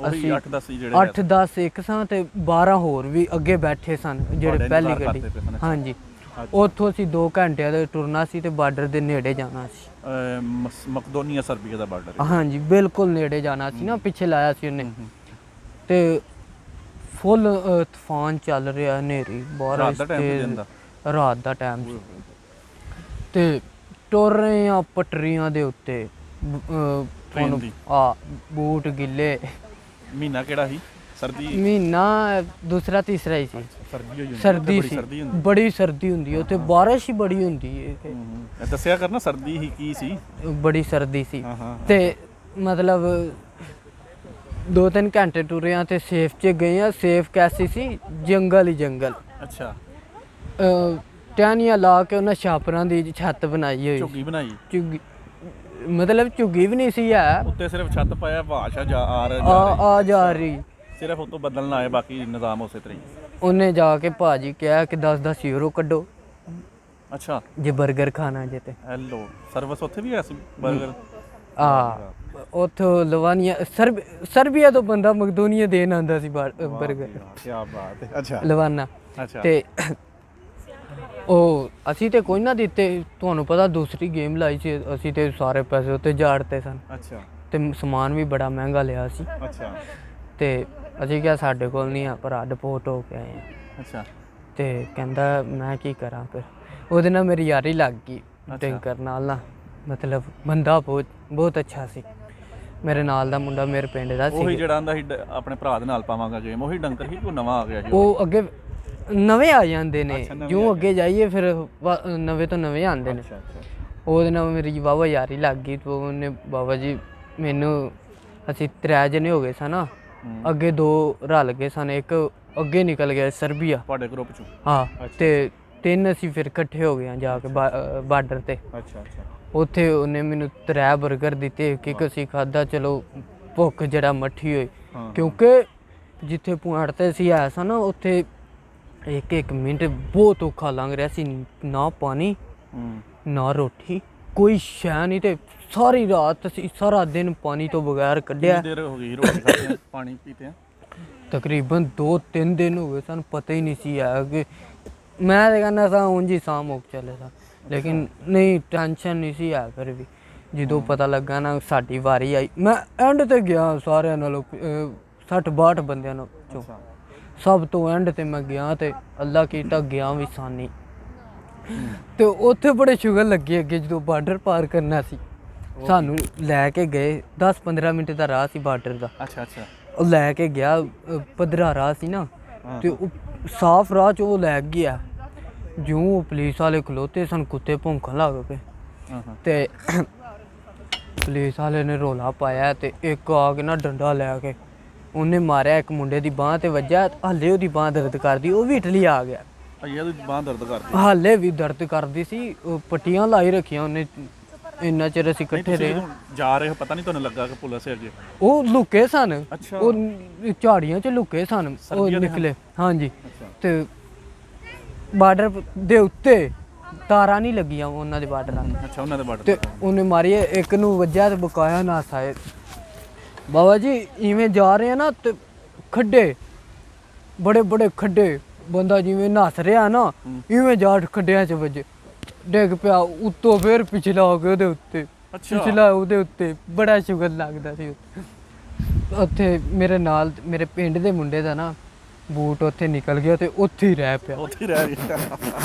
ਅਸੀਂ 8-10 ਇੱਕ ਸਾਂ ਤੇ 12 ਹੋਰ ਵੀ ਅੱਗੇ ਬੈਠੇ ਸਨ, ਜਿਹੜੇ ਪਹਿਲੀ ਗੱਡੀ। ਹਾਂਜੀ, ਉੱਥੋਂ ਅਸੀਂ 2 ਘੰਟਿਆਂ ਦਾ ਟੁਰਨਾ ਸੀ ਤੇ ਬਾਰਡਰ ਦੇ ਨੇੜੇ ਜਾਣਾ ਸੀ। ਮਕਦੋਨੀਆ ਸਰਬੀਆ ਦਾ ਬਾਰਡਰ? ਹਾਂਜੀ, ਬਿਲਕੁਲ ਨੇੜੇ ਜਾਣਾ ਸੀ ਨਾ, ਪਿੱਛੇ ਲਾਇਆ ਸੀ ਉਹਨੇ। ਤੇ ਫੁੱਲ ਤੂਫਾਨ ਚੱਲ ਰਿਹਾ, ਹਨੇਰੀ, ਬਾਰਿਸ਼ ਤੇਜ਼, ਰਾਤ ਦਾ ਟਾਈਮ ਸੀ। ਤੇ ਟੁਰ ਰਹੇ ਆ ਪਟਰੀਆਂ ਦੇ ਉੱਤੇ, ਬੂਟ ਗਿੱਲੇ। ਮਹੀਨਾ ਕਿਹੜਾ ਸੀ? ਸਰਦੀ? ਮਹੀਨਾ ਦੂਸਰਾ ਤੀਸਰਾ ਹੀ ਸੀ। ਸਰਦੀ ਸੀ, ਬੜੀ ਸਰਦੀ ਹੁੰਦੀ ਉੱਥੇ, ਬਾਰਿਸ਼ ਹੀ ਬੜੀ ਹੁੰਦੀ ਹੈ। ਦੱਸਿਆ ਕਰਨਾ ਸਰਦੀ ਹੀ ਕੀ ਸੀ, ਬੜੀ ਸਰਦੀ ਸੀ। ਤੇ ਮਤਲਬ 2-3 ਘੰਟੇ ਟੁਰੇ ਆ ਤੇ ਸੇਫ 'ਚ ਗਏ ਆ। ਸੇਫ ਕੈਸੀ ਸੀ, ਜੰਗਲ ਹੀ ਜੰਗਲ। ਅੱਛਾ। ਟਹਿਣੀਆਂ ਲਾ ਕੇ ਉਹਨਾਂ ਛਾਪਰਾਂ ਦੀ ਛੱਤ ਬਣਾਈ ਹੋਈ, ਝੁੱਗੀ ਬਣਾਈ, ਝੁੱਗੀ ਮਤਲਬ ਝੁੱਗੀ ਵੀ ਨਹੀਂ ਸੀ ਹੈ, ਉੱਤੇ ਸਿਰਫ ਛੱਤ ਪਾਇਆ, ਬਾਸ਼ਾ ਆ ਜਾ ਰਹੀ, ਸਿਰਫ ਉਤੋਂ ਬਦਲ ਨਾ ਆਏ, ਬਾਕੀ ਨਿਜ਼ਾਮ ਉਸੇ ਤਰ੍ਹਾਂ ਹੀ। ਉਹਨੇ ਜਾ ਕੇ ਭਾਜੀ ਕਿਹਾ ਕਿ 10-10 ਯੂਰੋ ਕੱਢੋ। ਅੱਛਾ। ਜੇ 버ਗਰ ਖਾਣਾ ਜੇ ਤੇ ਹੈਲੋ ਸਰਵਿਸ ਉੱਥੇ ਵੀ ਹੈ ਸੀ 버ਗਰ? ਉੱਥੋਂ ਲਵਾਨੀਆ ਸਰਬੀਆ ਤੋਂ ਬੰਦਾ ਮਕਦੋਨੀਆ ਦੇਣ ਆਉਂਦਾ ਸੀ 버ਗਰ। ਕੀ ਬਾਤ ਹੈ। ਅੱਛਾ। ਲਵਾਨਾ। ਅੱਛਾ। ਤੇ ਉਹ ਅਸੀਂ ਤੇ ਕੋਈ ਨਾ ਦਿੱਤੇ, ਤੁਹਾਨੂੰ ਪਤਾ ਦੂਸਰੀ ਗੇਮ ਲਾਈ ਸੀ ਅਸੀਂ ਤੇ ਸਾਰੇ ਪੈਸੇ ਉੱਤੇ ਝਾੜਤੇ ਸਨ। ਅੱਛਾ। ਤੇ ਸਮਾਨ ਵੀ ਬੜਾ ਮਹਿੰਗਾ ਲਿਆ ਸੀ। ਅੱਛਾ। ਤੇ ਅਸੀਂ ਕਿਹਾ ਸਾਡੇ ਕੋਲ ਨਹੀਂ ਆ, ਭਰਾ ਡਿਪੋਰਟ ਹੋ ਕੇ ਆਏ ਆ। ਅੱਛਾ। ਤੇ ਕਹਿੰਦਾ ਮੈਂ ਕੀ ਕਰਾਂ, ਫਿਰ ਉਹਦੇ ਨਾਲ ਮੇਰੀ ਯਾਰੀ ਲੱਗ ਗਈ ਟੈਂਕਰ ਨਾਲ ਨਾ, ਮਤਲਬ ਬੰਦਾ ਬਹੁਤ ਅੱਛਾ ਸੀ। ਮੇਰੇ ਨਾਲ ਦਾ ਮੁੰਡਾ ਮੇਰੇ ਪਿੰਡ ਦਾ ਸੀ। ਉਹੀ ਜਿਹੜਾ ਆਂਦਾ ਸੀ ਆਪਣੇ ਭਰਾ ਦੇ ਨਾਲ ਪਾਵਾਂਗਾ ਗੇਮ, ਉਹੀ ਡੰਕਰ ਹੀ ਕੋਈ ਨਵਾਂ ਆ ਗਿਆ ਜੀ? ਉਹ ਅੱਗੇ ਨਵੇਂ ਆ ਜਾਂਦੇ ਨੇ, ਜਿਉਂ ਅੱਗੇ ਜਾਈਏ ਫਿਰ ਨਵੇਂ ਤੋਂ ਨਵੇਂ ਆਉਂਦੇ ਨੇ। ਉਹਦੇ ਨਾਲ ਮੇਰੀ ਵਾਹਵਾ ਯਾਰੀ ਲੱਗ ਗਈ। ਤੇ ਉਹਨੇ ਬਾਬਾ ਜੀ ਮੈਨੂੰ, ਅਸੀਂ 3 ਜਣੇ ਹੋ ਗਏ ਸਨ, ਅੱਗੇ 2 ਰਲ ਗਏ ਸਨ, ਇੱਕ ਅੱਗੇ ਨਿਕਲ ਗਿਆ ਸਰਬੀਆ ਤੁਹਾਡੇ ਗਰੁੱਪ ਚੋਂ। ਹਾਂ। ਤੇ 3 ਅਸੀਂ ਫਿਰ ਇਕੱਠੇ ਹੋ ਗਏ ਜਾ ਕੇ ਬਾਰਡਰ ਤੇ। ਅੱਛਾ ਅੱਛਾ। ਉੱਥੇ ਉਹਨੇ ਮੈਨੂੰ 3 버ਗਰ ਦਿੱਤੇ, ਇੱਕ ਅਸੀਂ ਖਾਧਾ, ਚਲੋ ਭੁੱਖ ਜਿਹੜਾ ਮੱਠੀ ਹੋਈ, ਕਿਉਂਕਿ ਜਿੱਥੇ ਪੁਆਇੰਟ ਤੇ ਅਸੀਂ ਆਇਆ ਸਾਂ ਨਾ, ਉੱਥੇ ਇੱਕ ਮਿੰਟ ਬਹੁਤ ਔਖਾ ਲੰਘ ਰਿਹਾ ਸੀ, ਨਾ ਪਾਣੀ ਨਾ ਰੋਟੀ, ਕੋਈ ਸ਼ੈ ਨਹੀਂ। ਤੇ ਸਾਰੀ ਰਾਤ ਅਸੀਂ ਸਾਰਾ ਦਿਨ ਪਾਣੀ ਤੋਂ ਬਗੈਰ ਕੱਢਿਆ। ਦੇਰ ਹੋ ਗਈ ਰੋਟੀ ਖਾਤੇ ਪਾਣੀ ਪੀਤੇ? ਤਕਰੀਬਨ 2-3 ਦਿਨ ਹੋ ਗਏ, ਸਾਨੂੰ ਪਤਾ ਹੀ ਨਹੀਂ ਸੀ ਆਇਆ ਕਿ ਮੈਂ ਤਾਂ ਕਹਿੰਦਾ ਸਾਂ ਉਂਝ ਹੀ ਸਾਹ ਮੁੱਕ ਚੱਲੇ ਸਾਂ, ਲੇਕਿਨ ਨਹੀਂ ਟੈਨਸ਼ਨ ਨਹੀਂ ਸੀ ਆ। ਫਿਰ ਵੀ ਜਦੋਂ ਪਤਾ ਲੱਗਾ ਨਾ ਸਾਡੀ ਵਾਰੀ ਆਈ, ਮੈਂ ਐਂਡ ਤੇ ਗਿਆ ਸਾਰਿਆਂ ਨਾਲੋਂ, 60-62 ਬੰਦਿਆਂ ਨਾਲ ਚੋਂ ਸਭ ਤੋਂ ਐਂਡ ਤੇ ਮੈਂ ਗਿਆ। ਤੇ ਅੱਲਾ ਕੀਤਾ ਗਿਆ ਵੀ ਸਾਨੀ। ਤੇ ਉੱਥੇ ਬੜੇ ਸ਼ੁਗਰ ਲੱਗੇ ਅੱਗੇ ਜਦੋਂ ਬਾਰਡਰ ਪਾਰ ਕਰਨਾ ਸੀ, ਸਾਨੂੰ ਲੈ ਕੇ ਗਏ 10-15 ਮਿੰਟ ਦਾ ਰਾਹ ਸੀ ਬਾਰਡਰ ਦਾ। ਅੱਛਾ ਅੱਛਾ। ਉਹ ਲੈ ਕੇ ਗਿਆ, ਪੱਧਰਾ ਰਾਹ ਸੀ ਨਾ, ਤੇ ਉਹ ਸਾਫ਼ ਰਾਹ 'ਚ ਉਹ ਲੈ ਗਿਆ। ਜਿਉਂ ਪੁਲਿਸ ਵਾਲੇ ਖਲੋਤੇ ਸਨ, ਕੁੱਤੇ ਭੌਂਕਣ ਲੱਗ ਪਏ। ਤੇ ਪੁਲਿਸ ਵਾਲੇ ਨੇ ਰੌਲਾ ਪਾਇਆ, ਤੇ ਇੱਕ ਆ ਕੇ ਨਾ ਡੰਡਾ ਲੈ ਕੇ ਉਹਨੇ ਮਾਰਿਆ, ਇੱਕ ਮੁੰਡੇ ਦੀ ਬਾਂਹ ਤੇ ਵੱਜਾ, ਹਾਲੇ ਉਹਦੀ ਬਾਂਹ ਦਰਦ ਕਰਦੀ, ਉਹ ਵੀ ਇਟਲੀ ਆ ਗਿਆ। ਬਾਂਹ ਦਰਦ ਕਰਦੀ? ਹਾਲੇ ਵੀ ਦਰਦ ਕਰਦੀ ਸੀ। ਉਹ ਪੱਟੀਆਂ ਲਾਈ ਰੱਖੀਆਂ ਉਹਨੇ, ਇੰਨਾ ਚਿਰ ਅਸੀਂ ਇਕੱਠੇ ਰਹੇ। ਜਾ ਰਹੇ ਪਤਾ ਨਹੀਂ ਤੁਹਾਨੂੰ ਲੱਗਾ ਕਿ ਪੁਲਿਸ ਅੱਗੇ? ਉਹ ਲੁਕੇ ਸਨ, ਉਹ ਝਾੜੀਆਂ 'ਚ ਲੁਕੇ ਸਨ, ਉਹ ਨਿਕਲੇ। ਹਾਂਜੀ। ਤੇ ਬਾਰਡਰ ਦੇ ਉੱਤੇ ਤਾਰਾਂ ਨਹੀਂ ਲੱਗੀਆਂ ਉਹਨਾਂ ਦੇ ਬਾਰਡਰਾਂ। ਅੱਛਾ, ਉਹਨਾਂ ਦੇ ਬਾਰਡਰ ਤੇ ਉਹਨੇ ਮਾਰੀ, ਇੱਕ ਨੂੰ ਵੱਜਿਆ ਤੇ ਬਕਾਇਆ ਨਾ ਸਾਏ। ਬਾਬਾ ਜੀ ਇਵੇਂ ਜਾ ਰਹੇ ਆ ਨਾ, ਤੇ ਖੱਡੇ ਬੜੇ ਬੜੇ ਖੱਡੇ, ਬੰਦਾ ਜਿਵੇਂ ਨੱਸ ਰਿਹਾ ਨਾ, ਇਵੇਂ ਜਾ ਖੱਡਿਆਂ 'ਚ ਵੱਜੇ, ਡਿੱਗ ਪਿਆ ਉੱਤੋਂ, ਫਿਰ ਪਿਛਲਾ ਹੋ ਗਿਆ ਉਹਦੇ ਉੱਤੇ, ਪਿਛਲਾ ਉਹਦੇ ਉੱਤੇ। ਬੜਾ ਸ਼ੁਗਰ ਲੱਗਦਾ ਸੀ ਉੱਥੇ। ਮੇਰੇ ਨਾਲ ਮੇਰੇ ਪਿੰਡ ਦੇ ਮੁੰਡੇ ਦਾ ਨਾ ਬੂਟ ਉੱਥੇ ਨਿਕਲ ਗਿਆ, ਤੇ ਉੱਥੇ ਹੀ ਰਹਿ ਪਿਆ। ਉੱਥੇ ਰਹਿ ਗਿਆ?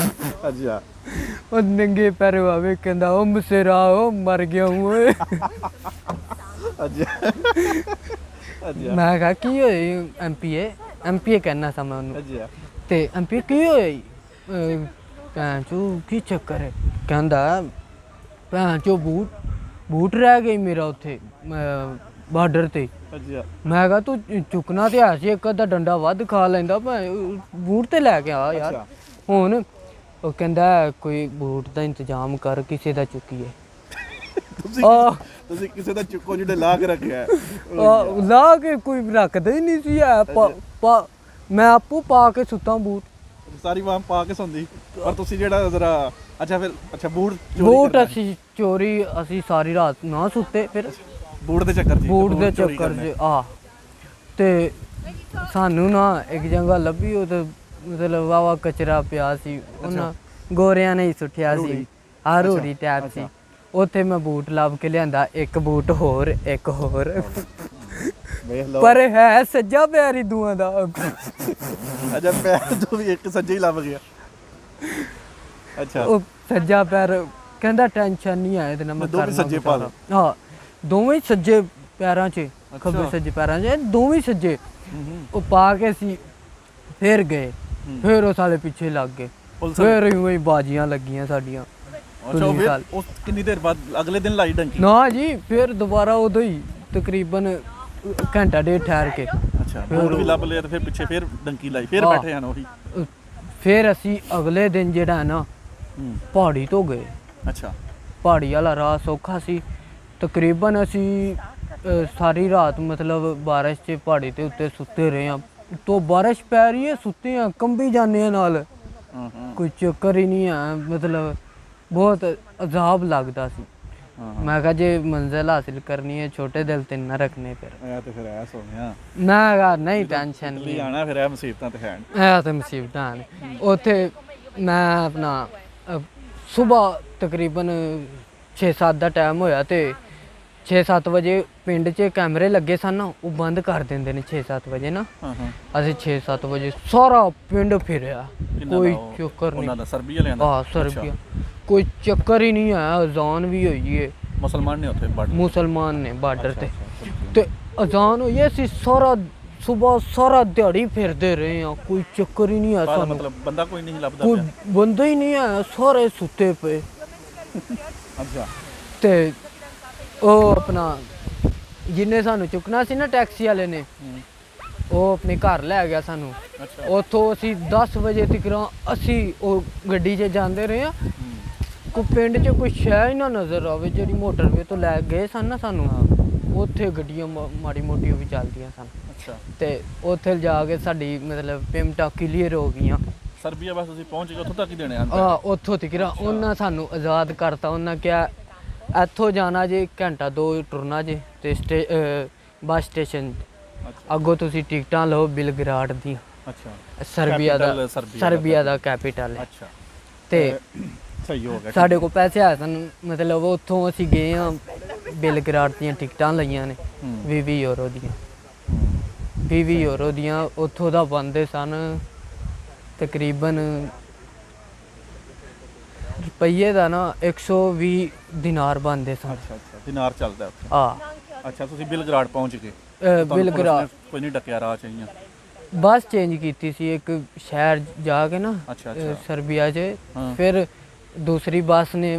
ਅੱਛਾ। ਉਹ ਨੰਗੇ ਪੈਰ ਆਵੇ, ਕਹਿੰਦਾ ਉਹ ਮਸੇਰਾ, ਉਹ ਮਰ ਗਿਆ ਓਏ। ਅੱਛਾ। ਮੈਂ ਕਿਹਾ ਕੀ ਹੋਈ? ਐਮਪੀਏ ਕਹਿਣਾ ਸਾਂ ਮੈਂ ਉਹਨੂੰ। ਤੇ ਐਮਪੀਏ ਕੀ ਹੋਈ? ਭੈਣ ਚੋ ਕੀ ਚੱਕਰ ਹੈ? ਕਹਿੰਦਾ ਭੈਣ ਚੋ ਬੂਟ ਰਹਿ ਗਈ ਮੇਰਾ ਉੱਥੇ ਬਾਰਡਰ ਤੇ। ਮੈਂ ਕਿਹਾ ਤੂੰ ਚੁੱਕਣਾ ਤੇ ਆ ਸੀ, ਇੱਕ ਅੱਧਾ ਡੰਡਾ ਵੱਧ ਖਾ ਲੈਂਦਾ, ਬੂਟ ਤੇ ਲੈ ਕੇ ਆ ਯਾਰ। ਹੁਣ ਉਹ ਕਹਿੰਦਾ ਕੋਈ ਬੂਟ ਦਾ ਇੰਤਜ਼ਾਮ ਕਰ, ਕਿਸੇ ਦਾ ਚੁੱਕੀਏ। ਤੁਸੀਂ ਕਿਸੇ ਦਾ ਚੁੱਕੋ ਜਿਹੜੇ ਲਾ ਕੇ ਰੱਖਿਆ? ਲਾ ਕੇ ਕੋਈ ਰੱਖਦਾ ਹੀ ਨਹੀਂ ਸੀ। ਮੈਂ ਆਪੂ ਪਾ ਕੇ ਸੁੱਤਾ ਬੂਟ, ਸਾਰੀ ਵਾਮ ਪਾ ਕੇ ਸੌਂਦੀ। ਪਰ ਤੁਸੀਂ ਜਿਹੜਾ ਜ਼ਰਾ ਅੱਛਾ ਬੂਟ ਅਸੀਂ ਚੋਰੀ, ਅਸੀਂ ਸਾਰੀ ਰਾਤ ਨਾ ਸੁੱਤੇ, ਫਿਰ ਬੂਟ ਦੇ ਚੱਕਰ 'ਚ ਆ। ਤੇ ਸਾਨੂੰ ਨਾ ਇੱਕ ਜਗ੍ਹਾ ਲੱਭੀ, ਉਹ ਤੇ ਮਤਲਬ ਵਾਵਾ ਕਚਰਾ ਪਿਆ ਸੀ, ਉਹਨਾਂ ਗੋਰਿਆਂ ਨੇ ਹੀ ਸੁੱਟਿਆ ਸੀ, ਰੋੜੀ ਟੈਪ ਸੀ। ਉੱਥੇ ਮੈਂ ਬੂਟ ਲੱਭ ਕੇ ਲਿਆਂਦਾ, ਇੱਕ ਬੂਟ ਹੋਰ, ਇੱਕ ਹੋਰ, ਪਰ ਹੈ ਸੱਜਾ ਪੈਰ ਹੀ ਦੋਵਾਂ ਦਾ। ਅੱਛਾ, ਪੈਰ ਤੋਂ ਵੀ ਇੱਕ ਸੱਜਾ ਹੀ ਲੱਭ ਗਿਆ? ਅੱਛਾ। ਉਹ ਸੱਜਾ ਪੈਰ ਕਹਿੰਦਾ ਟੈਨਸ਼ਨ ਨਹੀਂ ਆ, ਇਹਦੇ ਨਾਲ ਮੈਂ ਦੋਵੇਂ ਸੱਜੇ ਪਾ ਲਾ। ਹਾਂ, ਦੋਵੇਂ ਸੱਜੇ ਪੈਰਾਂ 'ਚ, ਖੱਬੇ ਸੱਜੇ ਪੈਰਾਂ 'ਚ, ਦੋਵੇਂ ਸੱਜੇ। ਉਹ ਪਾ ਕੇ ਅਸੀਂ ਫਿਰ ਗਏ, ਫਿਰ ਉਹ ਸਾਲੇ ਪਿੱਛੇ ਲੱਗ ਗਏ, ਫਿਰ ਇਵੇਂ ਹੀ ਬਾਜੀਆਂ ਲੱਗੀਆਂ ਸਾਡੀਆਂ। ਅੱਛਾ ਫਿਰ ਉਸ ਕਿੰਨੀ ਦੇਰ ਬਾਅਦ ਅਗਲੇ ਦਿਨ ਲਾਈ ਡੰਕੀ? ਨਾ ਜੀ, ਫਿਰ ਦੁਬਾਰਾ ਉਦੋਂ ਹੀ ਤਕਰੀਬਨ ਘੰਟਾ ਡੇਢ ਠਹਿਰ ਕੇ। ਅੱਛਾ ਬੂਟ ਵੀ ਲੱਭ ਲਿਆ ਤੇ ਫਿਰ ਪਿੱਛੇ ਫਿਰ ਡੰਕੀ ਲਾਈ, ਫਿਰ ਬੈਠੇ ਹਨ ਉਹੀ। ਫਿਰ ਅਸੀਂ ਅਗਲੇ ਦਿਨ ਜਿਹੜਾ ਹੈ ਨਾ ਪਹਾੜੀ ਤੋਂ ਗਏ। ਅੱਛਾ ਪਹਾੜੀ ਵਾਲਾ ਰਾਹ ਸੌਖਾ ਸੀ। ਤਕਰੀਬਨ ਅਸੀਂ ਸਾਰੀ ਰਾਤ ਮਤਲਬ ਬਾਰਿਸ਼ 'ਚ ਪਹਾੜੀ ਦੇ ਉੱਤੇ ਸੁੱਤੇ ਰਹੇ ਹਾਂ। ਤੋਂ ਬਾਰਿਸ਼ ਪੈ ਰਹੀ ਹੈ, ਸੁੱਤੇ ਹਾਂ, ਕੰਬੀ ਜਾਂਦੇ ਹਾਂ ਨਾਲ, ਕੋਈ ਚੱਕਰ ਹੀ ਨਹੀਂ ਹੈ। ਮਤਲਬ ਬਹੁਤ ਅਜ਼ਾਬ ਲੱਗਦਾ ਸੀ। ਮੈਂ ਕਿਹਾ ਜੇ ਮੰਜ਼ਿਲ ਹਾਸਿਲ ਕਰਨੀ ਹੈ ਛੋਟੇ ਦਿਲ ਤੇ ਨਾ ਰੱਖਣੇ। ਫਿਰ ਇਹ ਤੇ ਫਿਰ ਐਸ ਹੋ ਗਿਆ। ਮੈਂ ਕਿਹਾ ਨਹੀਂ ਟੈਨਸ਼ਨ ਨਹੀਂ ਆਣਾ, ਫਿਰ ਇਹ ਮੁਸੀਬਤਾਂ ਤੇ ਹੈ ਇਹ ਤੇ ਮੁਸੀਬਤਾਂ ਨੇ। ਉੱਥੇ ਮੈਂ ਆਪਣਾ ਸੁਬਾਹ ਤਕਰੀਬਨ 6-7 ਦਾ ਟਾਈਮ ਹੋਇਆ ਤੇ 6-7 ਵਜੇ ਪਿੰਡ 'ਚ ਕੈਮਰੇ ਲੱਗੇ ਸਨ ਨਾ, ਉਹ ਬੰਦ ਕਰ ਦਿੰਦੇ ਨੇ 6-7 ਵਜੇ ਨਾ। ਅਸੀਂ 6-7 ਵਜੇ ਸਾਰਾ ਪਿੰਡ ਫਿਰਿਆ, ਕੋਈ ਚੱਕਰ ਨਹੀਂ। ਉਹਨਾਂ ਦਾ ਸਰਬੀਆ ਲਿਆਂਦਾ? ਹਾਂ ਸਰਬੀਆ, ਕੋਈ ਚੱਕਰ ਹੀ ਨਹੀਂ ਆਇਆ। ਅਜ਼ਾਨ ਵੀ ਹੋਈ ਏ, ਮੁਸਲਮਾਨ ਨੇ ਉੱਥੇ ਬਾਰਡਰ, ਮੁਸਲਮਾਨ ਨੇ ਬਾਰਡਰ ਤੇ ਅਜ਼ਾਨ ਹੋਈ। ਅਸੀਂ ਸਾਰਾ ਸੁਬਾਹ ਸਾਰਾ ਦਿਹਾੜੀ ਫਿਰਦੇ ਰਹੇ ਹਾਂ, ਕੋਈ ਚੱਕਰ ਹੀ ਨਹੀਂ ਆਇਆ ਸਾਨੂੰ। ਮਤਲਬ ਬੰਦਾ ਕੋਈ ਨਹੀਂ ਲੱਭਦਾ ਕੋਈ ਬੰਦਾ ਹੀ ਨਹੀਂ ਆਇਆ, ਸਾਰੇ ਸੁੱਤੇ ਪਏ। ਅੱਛਾ ਤੇ ਉਹ ਆਪਣਾ ਜਿੰਨੇ ਸਾਨੂੰ ਚੁੱਕਣਾ ਸੀ ਨਾ ਟੈਕਸੀ ਵਾਲੇ ਨੇ, ਉਹ ਆਪਣੇ ਘਰ ਲੈ ਗਿਆ ਸਾਨੂੰ। ਉੱਥੋਂ ਅਸੀਂ 10 ਵਜੇ ਤੱਕ ਅਸੀਂ ਉਹ ਗੱਡੀ 'ਚ ਜਾਂਦੇ ਰਹੇ ਹਾਂ। ਕੋਈ ਪਿੰਡ 'ਚ ਕੋਈ ਸ਼ੈ ਹੀ ਨਾ ਨਜ਼ਰ ਆਵੇ। ਜਿਹੜੀ ਮੋਟਰਵੇ ਤੋਂ ਲੈ ਗਏ ਸਨ ਨਾ ਸਾਨੂੰ, ਉੱਥੇ ਗੱਡੀਆਂ ਮਾੜੀ ਮੋਟੀਆਂ ਵੀ ਚੱਲਦੀਆਂ ਸਨ। ਤੇ ਉੱਥੇ ਜਾ ਕੇ ਸਾਡੀ ਮਤਲਬ ਪੇਮੈਂਟਾਂ ਕਲੀਅਰ ਹੋ ਗਈਆਂ। ਸਰਬੀਆ ਬਸ ਤੁਸੀਂ ਪਹੁੰਚ ਗਏ, ਉੱਥੋਂ ਤੱਕ ਹੀ ਦੇਣੇ ਹਨ? ਉੱਥੋਂ ਤੱਕ ਉਹਨਾਂ ਸਾਨੂੰ ਆਜ਼ਾਦ ਕਰਤਾ। ਉਹਨਾਂ ਕਿਹਾ ਇੱਥੋਂ ਜਾਣਾ ਜੇ ਘੰਟਾ 2 ਟੁਰਨਾ ਜੇ ਤੇ ਬੱਸ ਸਟੇਸ਼ਨ ਅੱਗੋਂ ਤੁਸੀਂ ਟਿਕਟਾਂ ਲਓ ਬਿਲਗਰਾਡ ਦੀਆਂ। ਅੱਛਾ ਸਰਬੀਆ ਦਾ ਕੈਪੀਟਲ ਹੈ। ਅੱਛਾ ਤੇ ਸਹੀ ਹੋ ਗਿਆ। ਸਾਡੇ ਕੋਲ ਪੈਸੇ ਆਏ ਸਨ, ਮਤਲਬ ਉੱਥੋਂ ਅਸੀਂ ਗਏ ਹਾਂ, ਬਿਲਗਰਾਡ ਦੀਆਂ ਟਿਕਟਾਂ ਲਈਆਂ ਨੇ 20 ਯੂਰੋ ਦੀਆਂ। 20 ਯੂਰੋ ਦੀਆਂ ਉੱਥੋਂ ਦਾ ਬਣਦੇ ਸਨ ਤਕਰੀਬਨ ਰੁਪਈਏ ਦਾ ਨਾ 120 ਦਿਨਾਰ ਬਣਦੇ ਸਨ। ਅੱਛਾ ਦਿਨਾਰ ਚੱਲਦਾ ਉੱਥੇ? ਅੱਛਾ ਤੁਸੀਂ ਬਿਲਗਰਾਡ ਪਹੁੰਚ ਗਏ? ਬਿਲਗਰਾਡ ਕੋਈ ਨਹੀਂ ਡੱਕਿਆ ਰਾਹ 'ਚ? ਆਈਆਂ ਬੱਸ ਚੇਂਜ ਕੀਤੀ ਸੀ ਇੱਕ ਸ਼ਹਿਰ ਜਾ ਕੇ ਨਾ ਸਰਬੀਆ 'ਚ, ਫਿਰ ਦੂਸਰੀ ਬੱਸ ਨੇ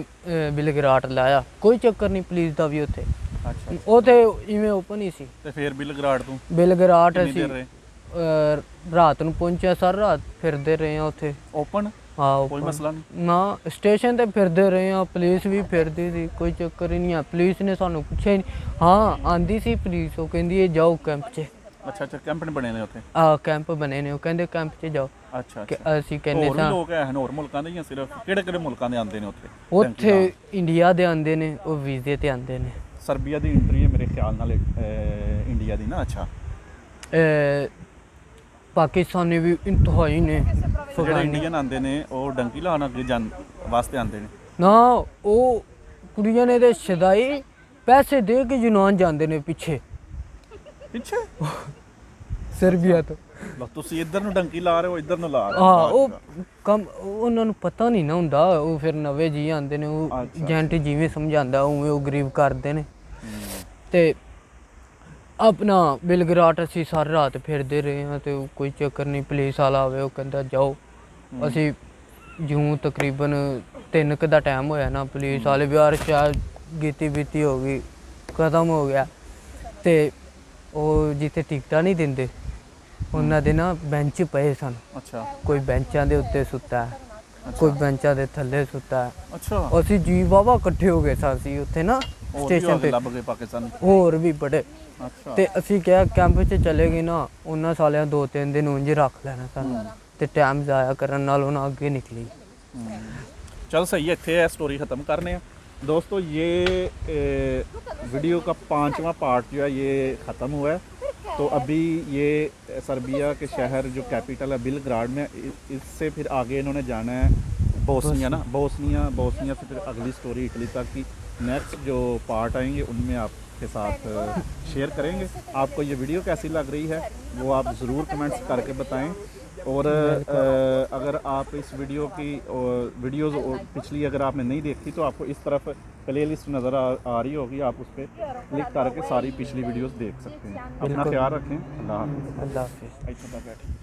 ਬਿਲਗਰਾਡ ਲਾਇਆ। ਕੋਈ ਚੱਕਰ ਨਹੀਂ ਪੁਲਿਸ ਦਾ ਵੀ ਉੱਥੇ। ਅੱਛਾ ਉਹ ਤੇ ਇਵੇਂ ਓਪਨ ਹੀ ਸੀ। ਤੇ ਫਿਰ ਬਿਲਗਰਾਡ ਤੋਂ ਬਿਲਗਰਾਡ ਅਸੀਂ ਰਾਤ ਨੂੰ ਪਹੁੰਚਿਆ, ਸਾਰੀ ਰਾਤ ਫਿਰਦੇ ਰਹੇ ਹਾਂ ਉੱਥੇ। ਓਪਨ? ਹਾਂ ਕੋਈ ਮਸਲਾ ਨਹੀਂ ਨਾ, ਸਟੇਸ਼ਨ ਤੇ ਫਿਰਦੇ ਰਹੇ ਹਾਂ। ਪੁਲਿਸ ਵੀ ਫਿਰਦੀ ਸੀ, ਕੋਈ ਚੱਕਰ ਹੀ ਨਹੀਂ ਆ। ਪੁਲਿਸ ਨੇ ਸਾਨੂੰ ਪੁੱਛਿਆ ਹੀ ਨਹੀਂ। ਹਾਂ ਆਂਦੀ ਸੀ ਪੁਲਿਸ, ਉਹ ਕਹਿੰਦੀ ਜਾਓ ਕੈਂਪ 'ਚ। ਅੱਛਾ ਕੈਂਪ ਬਣੇ ਨੇ ਉੱਥੇ? ਕੈਂਪ ਬਣੇ ਨੇ, ਉਹ ਕਹਿੰਦੇ ਕੈਂਪ 'ਚ ਜਾਓ। ਅੱਛਾ ਅਸੀਂ ਕਹਿੰਦੇ ਹੋਰ ਵੀ ਲੋਕ ਹੈ ਹੋਰ ਮੁਲਕਾਂ ਦੇ ਜਾਂ ਸਿਰਫ ਕਿਹੜੇ ਮੁਲਕਾਂ ਦੇ ਆਉਂਦੇ ਨੇ ਉੱਥੇ? ਉੱਥੇ ਇੰਡੀਆ ਦੇ ਆਉਂਦੇ ਨੇ, ਉਹ ਵੀਜ਼ੇ ਤੇ ਆਉਂਦੇ ਨੇ। ਸਰਬੀਆ ਦੀ ਐਂਟਰੀ ਹੈ ਮੇਰੇ ਖਿਆਲ ਨਾਲ ਇੰਡੀਆ ਦੀ ਨਾ? ਅੱਛਾ ਪਾਕਿਸਤਾਨੀ ਵੀ ਇੰਤਹਾਈ ਨੇ। ਜਿਹੜੇ ਇੰਡੀਅਨ ਆਉਂਦੇ ਨੇ ਉਹ ਡੰਕੀ ਲਾਉਣ ਅੱਗੇ ਜਾਣ ਵਾਸਤੇ ਆਉਂਦੇ ਨੇ ਨਾ, ਉਹ ਕੁੜੀਆਂ ਨੇ ਤੇ ਸ਼ਦਾਈ ਪੈਸੇ ਦੇ ਕੇ ਯੂਨਾਨ ਜਾਂਦੇ ਨੇ ਪਿੱਛੇ ਸਰਬੀਆ ਤੋਂ। ਤੁਸੀਂ ਇੱਧਰ ਨੂੰ ਡੰਕੀ ਲਾ ਰਹੇ ਹੋ, ਇੱਧਰ ਨੂੰ ਲਾ ਰਹੇ ਹੋ? ਉਹ ਕੰਮ ਉਹਨਾਂ ਨੂੰ ਪਤਾ ਨਹੀਂ ਨਾ ਹੁੰਦਾ। ਉਹ ਫਿਰ ਨਵੇਂ ਜੀ ਆਉਂਦੇ ਨੇ, ਉਹ ਏਜੰਟ ਜਿਵੇਂ ਸਮਝਾਉਂਦਾ ਉਵੇਂ ਉਹ ਗਰੀਬ ਕਰਦੇ ਨੇ। ਤੇ ਆਪਣਾ ਬਿਲਗਰਾਡ ਅਸੀਂ ਸਾਰੀ ਰਾਤ ਫਿਰਦੇ ਰਹੇ ਹਾਂ ਤੇ ਕੋਈ ਚੱਕਰ ਨਹੀਂ। ਪੁਲਿਸ ਵਾਲਾ ਆਵੇ, ਉਹ ਕਹਿੰਦਾ ਜਾਓ। ਅਸੀਂ ਜਿਉਂ ਤਕਰੀਬਨ 3 ਕੁ ਦਾ ਟਾਈਮ ਹੋਇਆ ਨਾ, ਪੁਲਿਸ ਵਾਲੇ ਵੀ ਯਾਰ ਸ਼ਾਇਦ ਗੀਤੀ ਬੀਤੀ ਹੋ ਗਈ, ਖਤਮ ਹੋ ਗਿਆ। ਤੇ ਉਹ ਜਿੱਥੇ ਟਿਕਟਾਂ ਨਹੀਂ ਦਿੰਦੇ ਉਹਨਾਂ ਦੇ ਨਾ ਬੈਂਚ ਪਏ ਸਨ। ਅੱਛਾ ਕੋਈ ਬੈਂਚਾਂ ਦੇ ਉੱਤੇ ਸੁੱਤਾ, ਕੋਈ ਬੈਂਚਾਂ ਦੇ ਥੱਲੇ ਸੁੱਤਾ। ਅੱਛਾ ਅਸੀਂ ਜੀ ਬਾਬਾ ਇਕੱਠੇ ਹੋ ਗਏ ਸਾਂ ਉੱਥੇ ਨਾ ਸਟੇਸ਼ਨ ਤੇ, ਲੱਭ ਗਏ ਪਾਕਿਸਤਾਨੀ ਹੋਰ ਵੀ ਬੜੇ। ਤੇ ਅਸੀਂ ਕਿਹਾ ਕੈਂਪ 'ਚ ਚਲੇ ਗਏ ਨਾ, ਉਹਨਾਂ ਸਾਲਿਆਂ 2-3 ਦਿਨ ਉਂਝ ਰੱਖ ਲੈਣਾ ਸਾਨੂੰ ਤੇ ਟਾਈਮ ਜ਼ਾਇਆ ਕਰਨ ਨਾਲ ਉਹਨਾਂ ਅੱਗੇ ਨਿਕਲੀ। चल सही है, इतने स्टोरी ख़त्म करने हैं दोस्तों। ये वीडियो का 5वां पार्ट जो है ये ख़त्म हुआ है। तो अभी ये सर्बिया के शहर जो कैपिटल है बिलग्राड में, इससे फिर आगे इन्होंने जाना है बोस्निया ना, बोस्निया से फिर अगली स्टोरी इटली तक की नेक्स्ट जो पार्ट आएंगे उनमें आपके साथ शेयर करेंगे। आपको ये वीडियो कैसी लग रही है वो आप ज़रूर कमेंट्स करके बताएं। और अगर आप इस वीडियो की वीडियोज़ पिछली अगर आपने नहीं देखी तो आपको इस तरफ प्लेलिस्ट नज़र आ रही होगी, आप उस पर क्लिक करके सारी पिछली वीडियोज़ देख सकते हैं। अपना ख्याल रखें। अल्लाह हाफ़िज़।